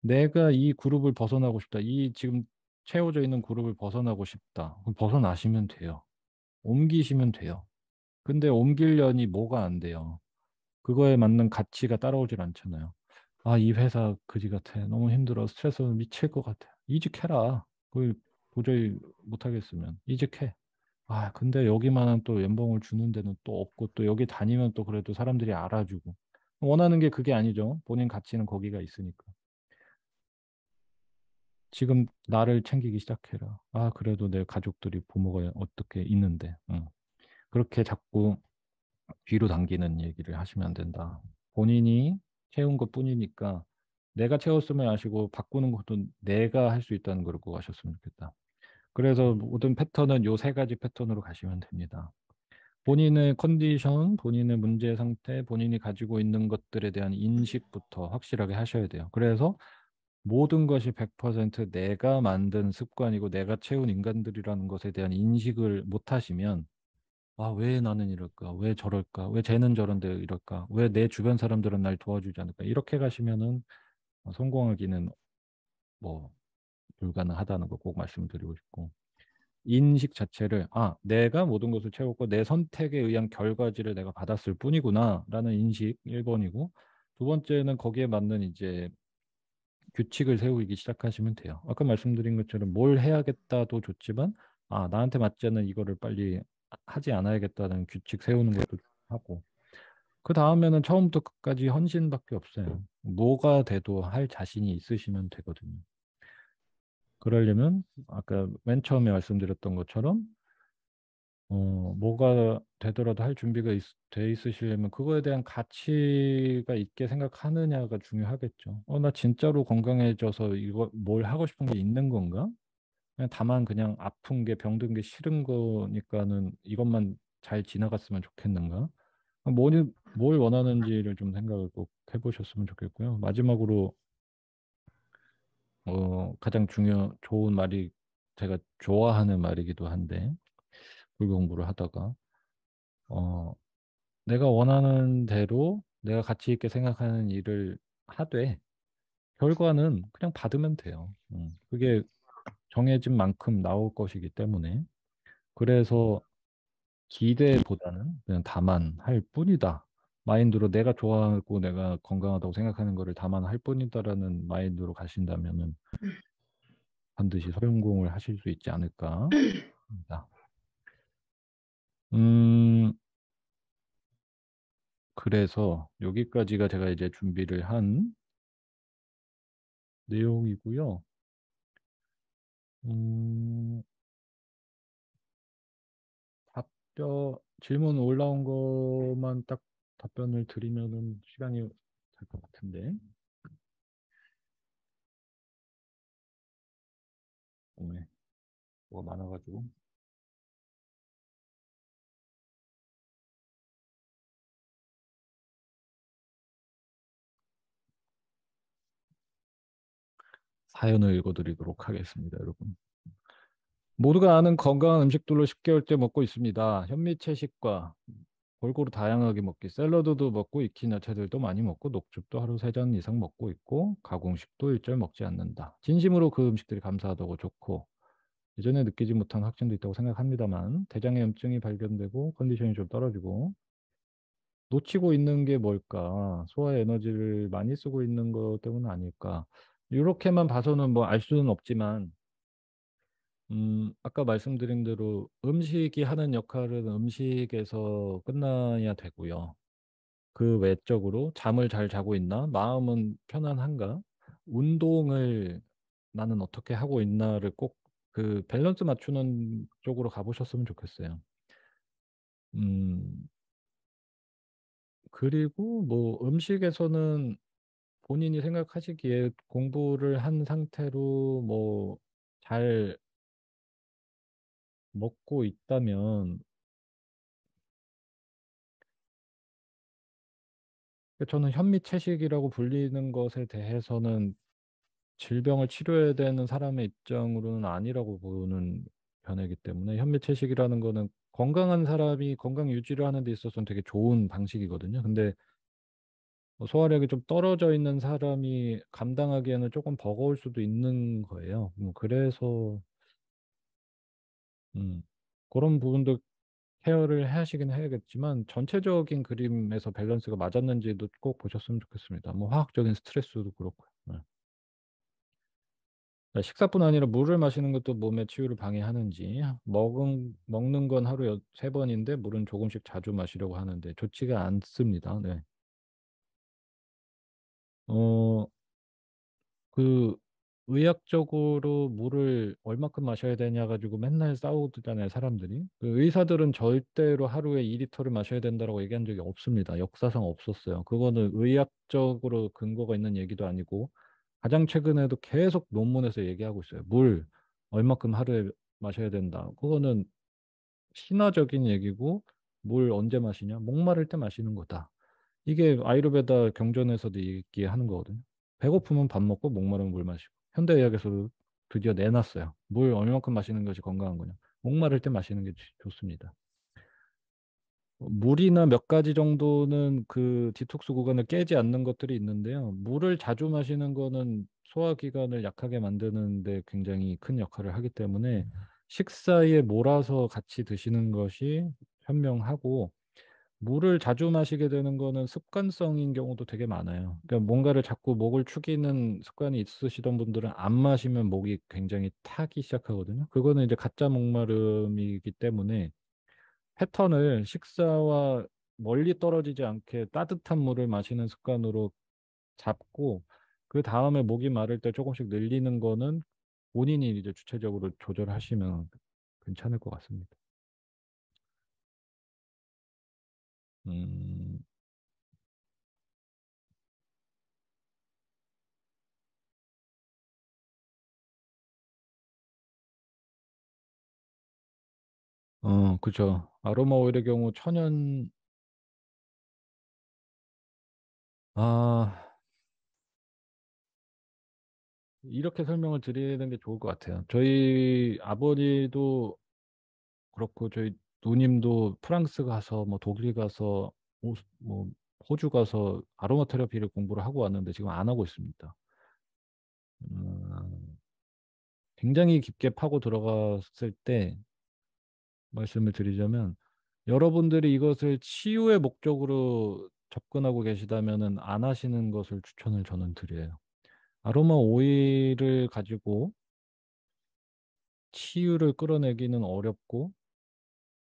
내가 이 그룹을 벗어나고 싶다. 이 지금 채워져 있는 그룹을 벗어나고 싶다. 그럼 벗어나시면 돼요. 옮기시면 돼요. 근데 옮기려니 뭐가 안 돼요. 그거에 맞는 가치가 따라오질 않잖아요. 아, 이 회사 그지 같아. 너무 힘들어. 스트레스 미칠 것 같아. 이직해라. 그 도저히 못하겠으면 이직해. 아, 근데 여기만은 또 연봉을 주는 데는 또 없고 또 여기 다니면 또 그래도 사람들이 알아주고 원하는 게 그게 아니죠. 본인 가치는 거기가 있으니까. 지금 나를 챙기기 시작해라. 아, 그래도 내 가족들이 부모가 어떻게 있는데. 응. 그렇게 자꾸 뒤로 당기는 얘기를 하시면 안 된다. 본인이 채운 것뿐이니까 내가 채웠으면 아시고 바꾸는 것도 내가 할 수 있다는 걸 꼭 아셨으면 좋겠다. 그래서 모든 패턴은 요 세 가지 패턴으로 가시면 됩니다. 본인의 컨디션, 본인의 문제 상태, 본인이 가지고 있는 것들에 대한 인식부터 확실하게 하셔야 돼요. 그래서 모든 것이 100% 내가 만든 습관이고 내가 채운 인간들이라는 것에 대한 인식을 못 하시면 아, 왜 나는 이럴까? 왜 저럴까? 왜 쟤는 저런데 이럴까? 왜 내 주변 사람들은 날 도와주지 않을까? 이렇게 가시면은 성공하기는 뭐 불가능하다는 거 꼭 말씀드리고 싶고 인식 자체를 아, 내가 모든 것을 채웠고 내 선택에 의한 결과지를 내가 받았을 뿐이구나라는 인식 1번이고 두 번째는 거기에 맞는 이제 규칙을 세우기 시작하시면 돼요. 아까 말씀드린 것처럼 뭘 해야겠다도 좋지만 아, 나한테 맞지 않는 이거를 빨리 하지 않아야겠다는 규칙 세우는 것도 하고 그 다음에는 처음부터 끝까지 헌신밖에 없어요. 뭐가 돼도 할 자신이 있으시면 되거든요. 그러려면 아까 맨 처음에 말씀드렸던 것처럼 뭐가 되더라도 할 준비가 돼 있으시려면 그거에 대한 가치가 있게 생각하느냐가 중요하겠죠. 나 진짜로 건강해져서 이거 뭘 하고 싶은 게 있는 건가? 그냥 다만 그냥 아픈 게 병든 게 싫은 거니까는 이것만 잘 지나갔으면 좋겠는가? 뭘 원하는지를 좀 생각을 꼭 해보셨으면 좋겠고요. 마지막으로 가장 좋은 말이 제가 좋아하는 말이기도 한데 불 공부를 하다가 어, 내가 원하는 대로 내가 가치 있게 생각하는 일을 하되 결과는 그냥 받으면 돼요. 그게 정해진 만큼 나올 것이기 때문에 그래서 기대보다는 그냥 다만할 뿐이다. 마인드로 내가 좋아하고 내가 건강하다고 생각하는 거를 다만할 뿐이다라는 마인드로 가신다면은 반드시 성공을 하실 수 있지 않을까 합니다. 음, 그래서 여기까지가 제가 이제 준비를 한 내용이고요. 음, 질문 올라온 것만 딱 답변을 드리면은 시간이 될 것 같은데. 오늘 뭐가 많아가지고. 사연을 읽어드리도록 하겠습니다, 여러분. 모두가 아는 건강한 음식들로 10개월째 먹고 있습니다. 현미채식과 골고루 다양하게 먹기, 샐러드도 먹고 익힌 야채들도 많이 먹고 녹즙도 하루 3잔 이상 먹고 있고 가공식도 일절 먹지 않는다. 진심으로 그 음식들이 감사하다고 좋고 예전에 느끼지 못한 확진도 있다고 생각합니다만 대장에 염증이 발견되고 컨디션이 좀 떨어지고 놓치고 있는 게 뭘까? 소화 에너지를 많이 쓰고 있는 것 때문 아닐까? 이렇게만 봐서는 뭐 알 수는 없지만 아까 말씀드린 대로 음식이 하는 역할은 음식에서 끝나야 되고요. 그 외적으로 잠을 잘 자고 있나? 마음은 편안한가? 운동을 나는 어떻게 하고 있나를 꼭 그 밸런스 맞추는 쪽으로 가보셨으면 좋겠어요. 음, 그리고 뭐 음식에서는 본인이 생각하시기에 공부를 한 상태로 뭐 잘 먹고 있다면 저는 현미채식이라고 불리는 것에 대해서는 질병을 치료해야 되는 사람의 입장으로는 아니라고 보는 편이기 때문에 현미채식이라는 거는 건강한 사람이 건강 유지를 하는 데 있어서는 되게 좋은 방식이거든요. 근데 소화력이 좀 떨어져 있는 사람이 감당하기에는 조금 버거울 수도 있는 거예요. 그래서 음, 그런 부분도 케어를 하시긴 해야겠지만 전체적인 그림에서 밸런스가 맞았는지도 꼭 보셨으면 좋겠습니다. 뭐 화학적인 스트레스도 그렇고요. 네. 식사뿐 아니라 물을 마시는 것도 몸의 치유를 방해하는지, 먹는 건 하루에 3번인데 물은 조금씩 자주 마시려고 하는데 좋지가 않습니다. 네. 어, 그 의학적으로 물을 얼마큼 마셔야 되냐 가지고 맨날 싸우잖아요, 사람들이. 그 의사들은 절대로 하루에 2리터를 마셔야 된다고 얘기한 적이 없습니다. 역사상 없었어요. 그거는 의학적으로 근거가 있는 얘기도 아니고 가장 최근에도 계속 논문에서 얘기하고 있어요. 물 얼마큼 하루에 마셔야 된다. 그거는 신화적인 얘기고 물 언제 마시냐? 목마를 때 마시는 거다. 이게 아유르베다 경전에서도 얘기하는 거거든요. 배고프면 밥 먹고 목마르면 물 마시고. 현대의학에서도 드디어 내놨어요. 물 얼마큼 마시는 것이 건강한 거냐. 목마를 때 마시는 게 좋습니다. 물이나 몇 가지 정도는 그 디톡스 구간을 깨지 않는 것들이 있는데요. 물을 자주 마시는 거는 소화기관을 약하게 만드는데 굉장히 큰 역할을 하기 때문에 식사에 몰아서 같이 드시는 것이 현명하고 물을 자주 마시게 되는 거는 습관성인 경우도 되게 많아요. 그러니까 뭔가를 자꾸 목을 축이는 습관이 있으시던 분들은 안 마시면 목이 굉장히 타기 시작하거든요. 그거는 이제 가짜 목마름이기 때문에 패턴을 식사와 멀리 떨어지지 않게 따뜻한 물을 마시는 습관으로 잡고 그 다음에 목이 마를 때 조금씩 늘리는 거는 본인이 이제 주체적으로 조절하시면 괜찮을 것 같습니다. 음, 그죠. 아로마 오일의 경우 천연, 아, 이렇게 설명을 드리는 게 좋을 것 같아요. 저희 아버지도 그렇고, 저희 누님도 프랑스 가서, 뭐 독일 가서, 뭐 호주 가서 아로마 테라피를 공부를 하고 왔는데 지금 안 하고 있습니다. 음, 굉장히 깊게 파고 들어갔을 때 말씀을 드리자면, 여러분들이 이것을 치유의 목적으로 접근하고 계시다면은 안 하시는 것을 추천을 저는 드려요. 아로마 오일을 가지고 치유를 끌어내기는 어렵고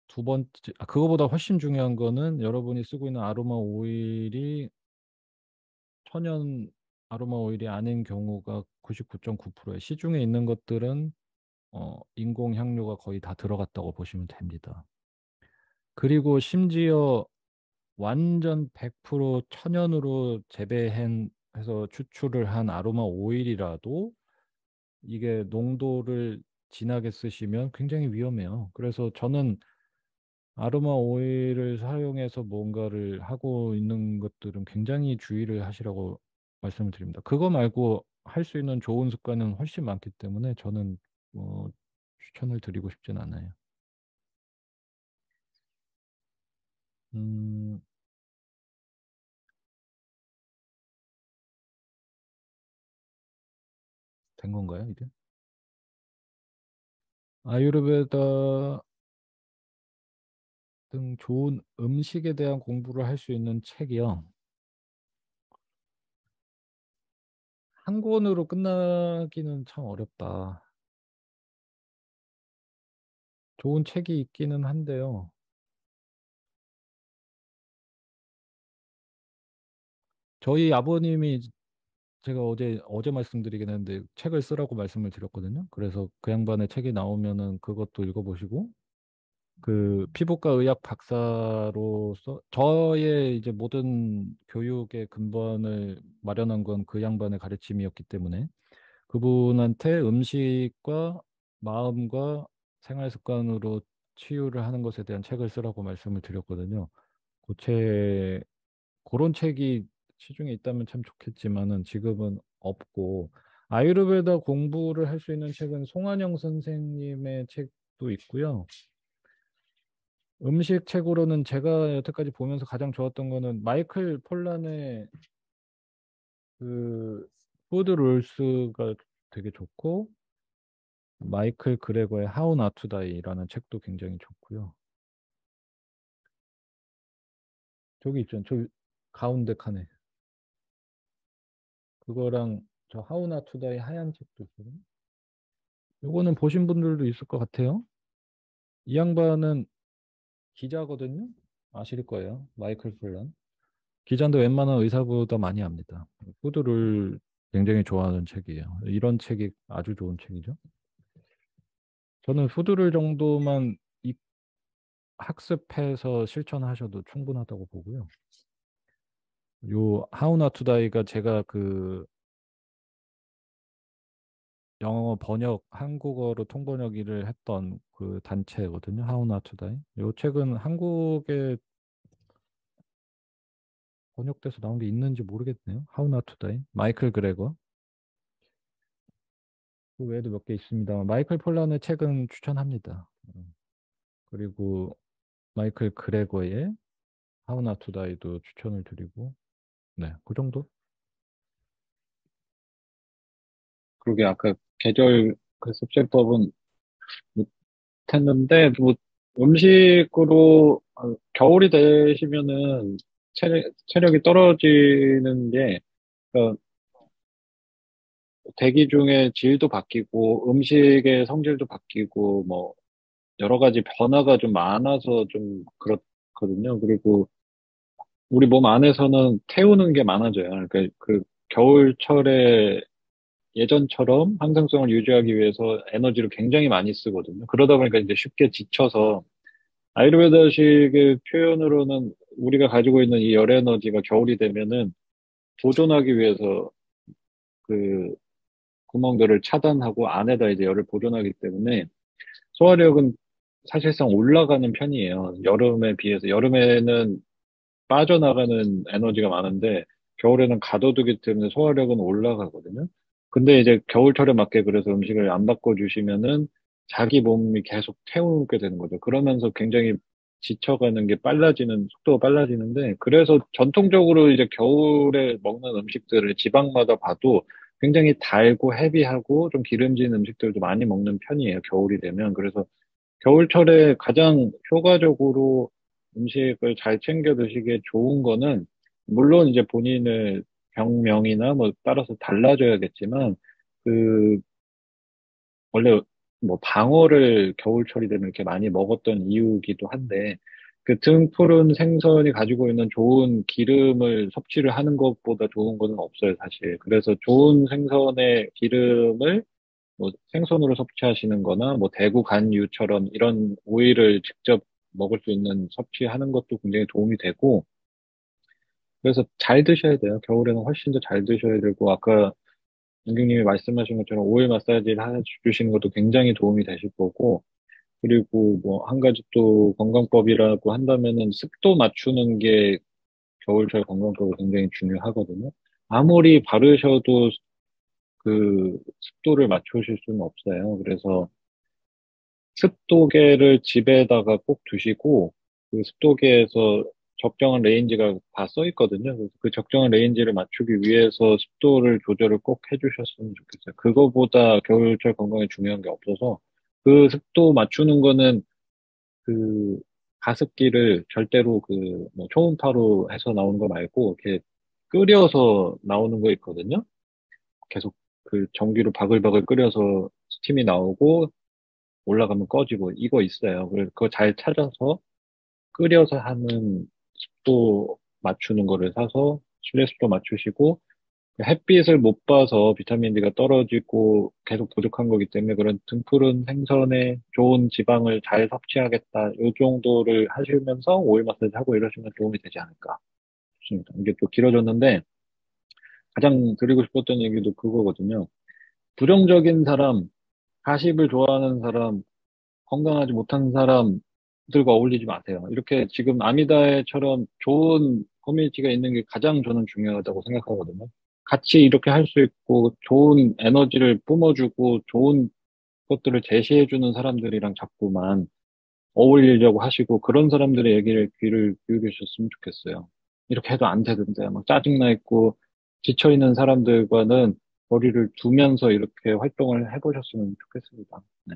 두 번째, 그거보다 훨씬 중요한 거는 여러분이 쓰고 있는 아로마 오일이 천연 아로마 오일이 아닌 경우가 99.9%예요. 시중에 있는 것들은 인공 향료가 거의 다 들어갔다고 보시면 됩니다. 그리고 심지어 완전 100% 천연으로 재배해서 추출을 한 아로마 오일이라도 이게 농도를 진하게 쓰시면 굉장히 위험해요. 그래서 저는 아로마 오일을 사용해서 뭔가를 하고 있는 것들은 굉장히 주의를 하시라고 말씀을 드립니다. 그거 말고 할 수 있는 좋은 습관은 훨씬 많기 때문에 저는 추천을 드리고 싶진 않아요. 음, 된 건가요, 이제? 아유르베다 등 좋은 음식에 대한 공부를 할 수 있는 책이요. 한 권으로 끝나기는 참 어렵다. 좋은 책이 있기는 한데요. 저희 아버님이 제가 어제 말씀드리긴 했는데 책을 쓰라고 말씀을 드렸거든요. 그래서 그 양반의 책이 나오면은 그것도 읽어보시고 그 피부과 의학 박사로서 저의 이제 모든 교육의 근본을 마련한 건 그 양반의 가르침이었기 때문에 그분한테 음식과 마음과 생활 습관으로 치유를 하는 것에 대한 책을 쓰라고 말씀을 드렸거든요. 그 책, 그런 책이 시중에 있다면 참 좋겠지만은 지금은 없고 아유르베다 공부를 할 수 있는 책은 송한영 선생님의 책도 있고요. 음식 책으로는 제가 여태까지 보면서 가장 좋았던 거는 마이클 폴란의 그 푸드 룰스가 되게 좋고 마이클 그레거의 How Not to Die라는 책도 굉장히 좋고요. 저기 있죠. 저 가운데 칸에. 그거랑 저 하우나 투다의 하얀 책도 있어요. 요거는 보신 분들도 있을 것 같아요. 이 양반은 기자거든요. 아실 거예요. 마이클 플란. 기자인데 웬만한 의사보다 많이 합니다. 푸드를 굉장히 좋아하는 책이에요. 이런 책이 아주 좋은 책이죠. 저는 푸드를 정도만 학습해서 실천하셔도 충분하다고 보고요. 요 하우나 투다이가 제가 그 영어 번역 한국어로 통번역 일을 했던 그 단체거든요. 하우나 투다이. 요 책은 한국에 번역돼서 나온 게 있는지 모르겠네요. 하우나 투다이. 마이클 그레거. 그 외에도 몇 개 있습니다. 마이클 폴란의 책은 추천합니다. 그리고 마이클 그레거의 하우나 투다이도 추천을 드리고, 네, 그 정도? 그러게 아까 계절 그 섭제법은 못했는데 뭐 음식으로 겨울이 되시면은 체력이 떨어지는 게 어, 대기 중에 질도 바뀌고 음식의 성질도 바뀌고 뭐 여러 가지 변화가 좀 많아서 좀 그렇거든요. 그리고 우리 몸 안에서는 태우는 게 많아져요. 그러니까 그 겨울철에 예전처럼 항상성을 유지하기 위해서 에너지를 굉장히 많이 쓰거든요. 그러다 보니까 이제 쉽게 지쳐서 아유르베다식의 표현으로는 우리가 가지고 있는 이 열 에너지가 겨울이 되면은 보존하기 위해서 그 구멍들을 차단하고 안에다 이제 열을 보존하기 때문에 소화력은 사실상 올라가는 편이에요. 여름에 비해서. 여름에는 빠져나가는 에너지가 많은데 겨울에는 가둬두기 때문에 소화력은 올라가거든요. 근데 이제 겨울철에 맞게 그래서 음식을 안 바꿔주시면은 자기 몸이 계속 태우게 되는 거죠. 그러면서 굉장히 지쳐가는 게 속도가 빨라지는데 그래서 전통적으로 이제 겨울에 먹는 음식들을 지방마다 봐도 굉장히 달고 헤비하고 좀 기름진 음식들도 많이 먹는 편이에요. 겨울이 되면. 그래서 겨울철에 가장 효과적으로 음식을 잘 챙겨 드시기에 좋은 거는, 물론 이제 본인의 병명이나 뭐 따라서 달라져야겠지만, 그, 원래 뭐 방어를 겨울철이 되면 이렇게 많이 먹었던 이유기도 한데, 그 등푸른 생선이 가지고 있는 좋은 기름을 섭취를 하는 것보다 좋은 거는 없어요, 사실. 그래서 좋은 생선의 기름을 뭐 생선으로 섭취하시는 거나 뭐 대구 간유처럼 이런 오일을 직접 먹을 수 있는 섭취하는 것도 굉장히 도움이 되고 그래서 잘 드셔야 돼요. 겨울에는 훨씬 더 잘 드셔야 되고 아까 은경님이 말씀하신 것처럼 오일 마사지를 해주시는 것도 굉장히 도움이 되실 거고 그리고 뭐 한 가지 또 건강법이라고 한다면은 습도 맞추는 게 겨울철 건강법이 굉장히 중요하거든요. 아무리 바르셔도 그 습도를 맞추실 수는 없어요. 그래서 습도계를 집에다가 꼭 두시고, 그 습도계에서 적정한 레인지가 다 써 있거든요. 그래서 그 적정한 레인지를 맞추기 위해서 습도를 조절을 꼭 해주셨으면 좋겠어요. 그거보다 겨울철 건강에 중요한 게 없어서, 그 습도 맞추는 거는 그 가습기를 절대로 그 뭐 초음파로 해서 나오는 거 말고, 이렇게 끓여서 나오는 거 있거든요. 계속 그 전기로 바글바글 끓여서 스팀이 나오고, 올라가면 꺼지고 이거 있어요. 그래서 그거 잘 찾아서 끓여서 하는 습도 맞추는 거를 사서 실내 습도 맞추시고 햇빛을 못 봐서 비타민 D가 떨어지고 계속 부족한 거기 때문에 그런 등푸른 생선에 좋은 지방을 잘 섭취하겠다. 이 정도를 하시면서 오일 마사지 하고 이러시면 도움이 되지 않을까 싶습니다. 이게 또 길어졌는데 가장 드리고 싶었던 얘기도 그거거든요. 부정적인 사람, 가십을 좋아하는 사람, 건강하지 못한 사람들과 어울리지 마세요. 이렇게 지금 아미다에처럼 좋은 커뮤니티가 있는 게 가장 저는 중요하다고 생각하거든요. 같이 이렇게 할 수 있고 좋은 에너지를 뿜어주고 좋은 것들을 제시해주는 사람들이랑 자꾸만 어울리려고 하시고 그런 사람들의 얘기를 귀를 기울이셨으면 좋겠어요. 이렇게 해도 안 되던데 막 짜증나 있고 지쳐있는 사람들과는 거리를 두면서 이렇게 활동을 해보셨으면 좋겠습니다. 네.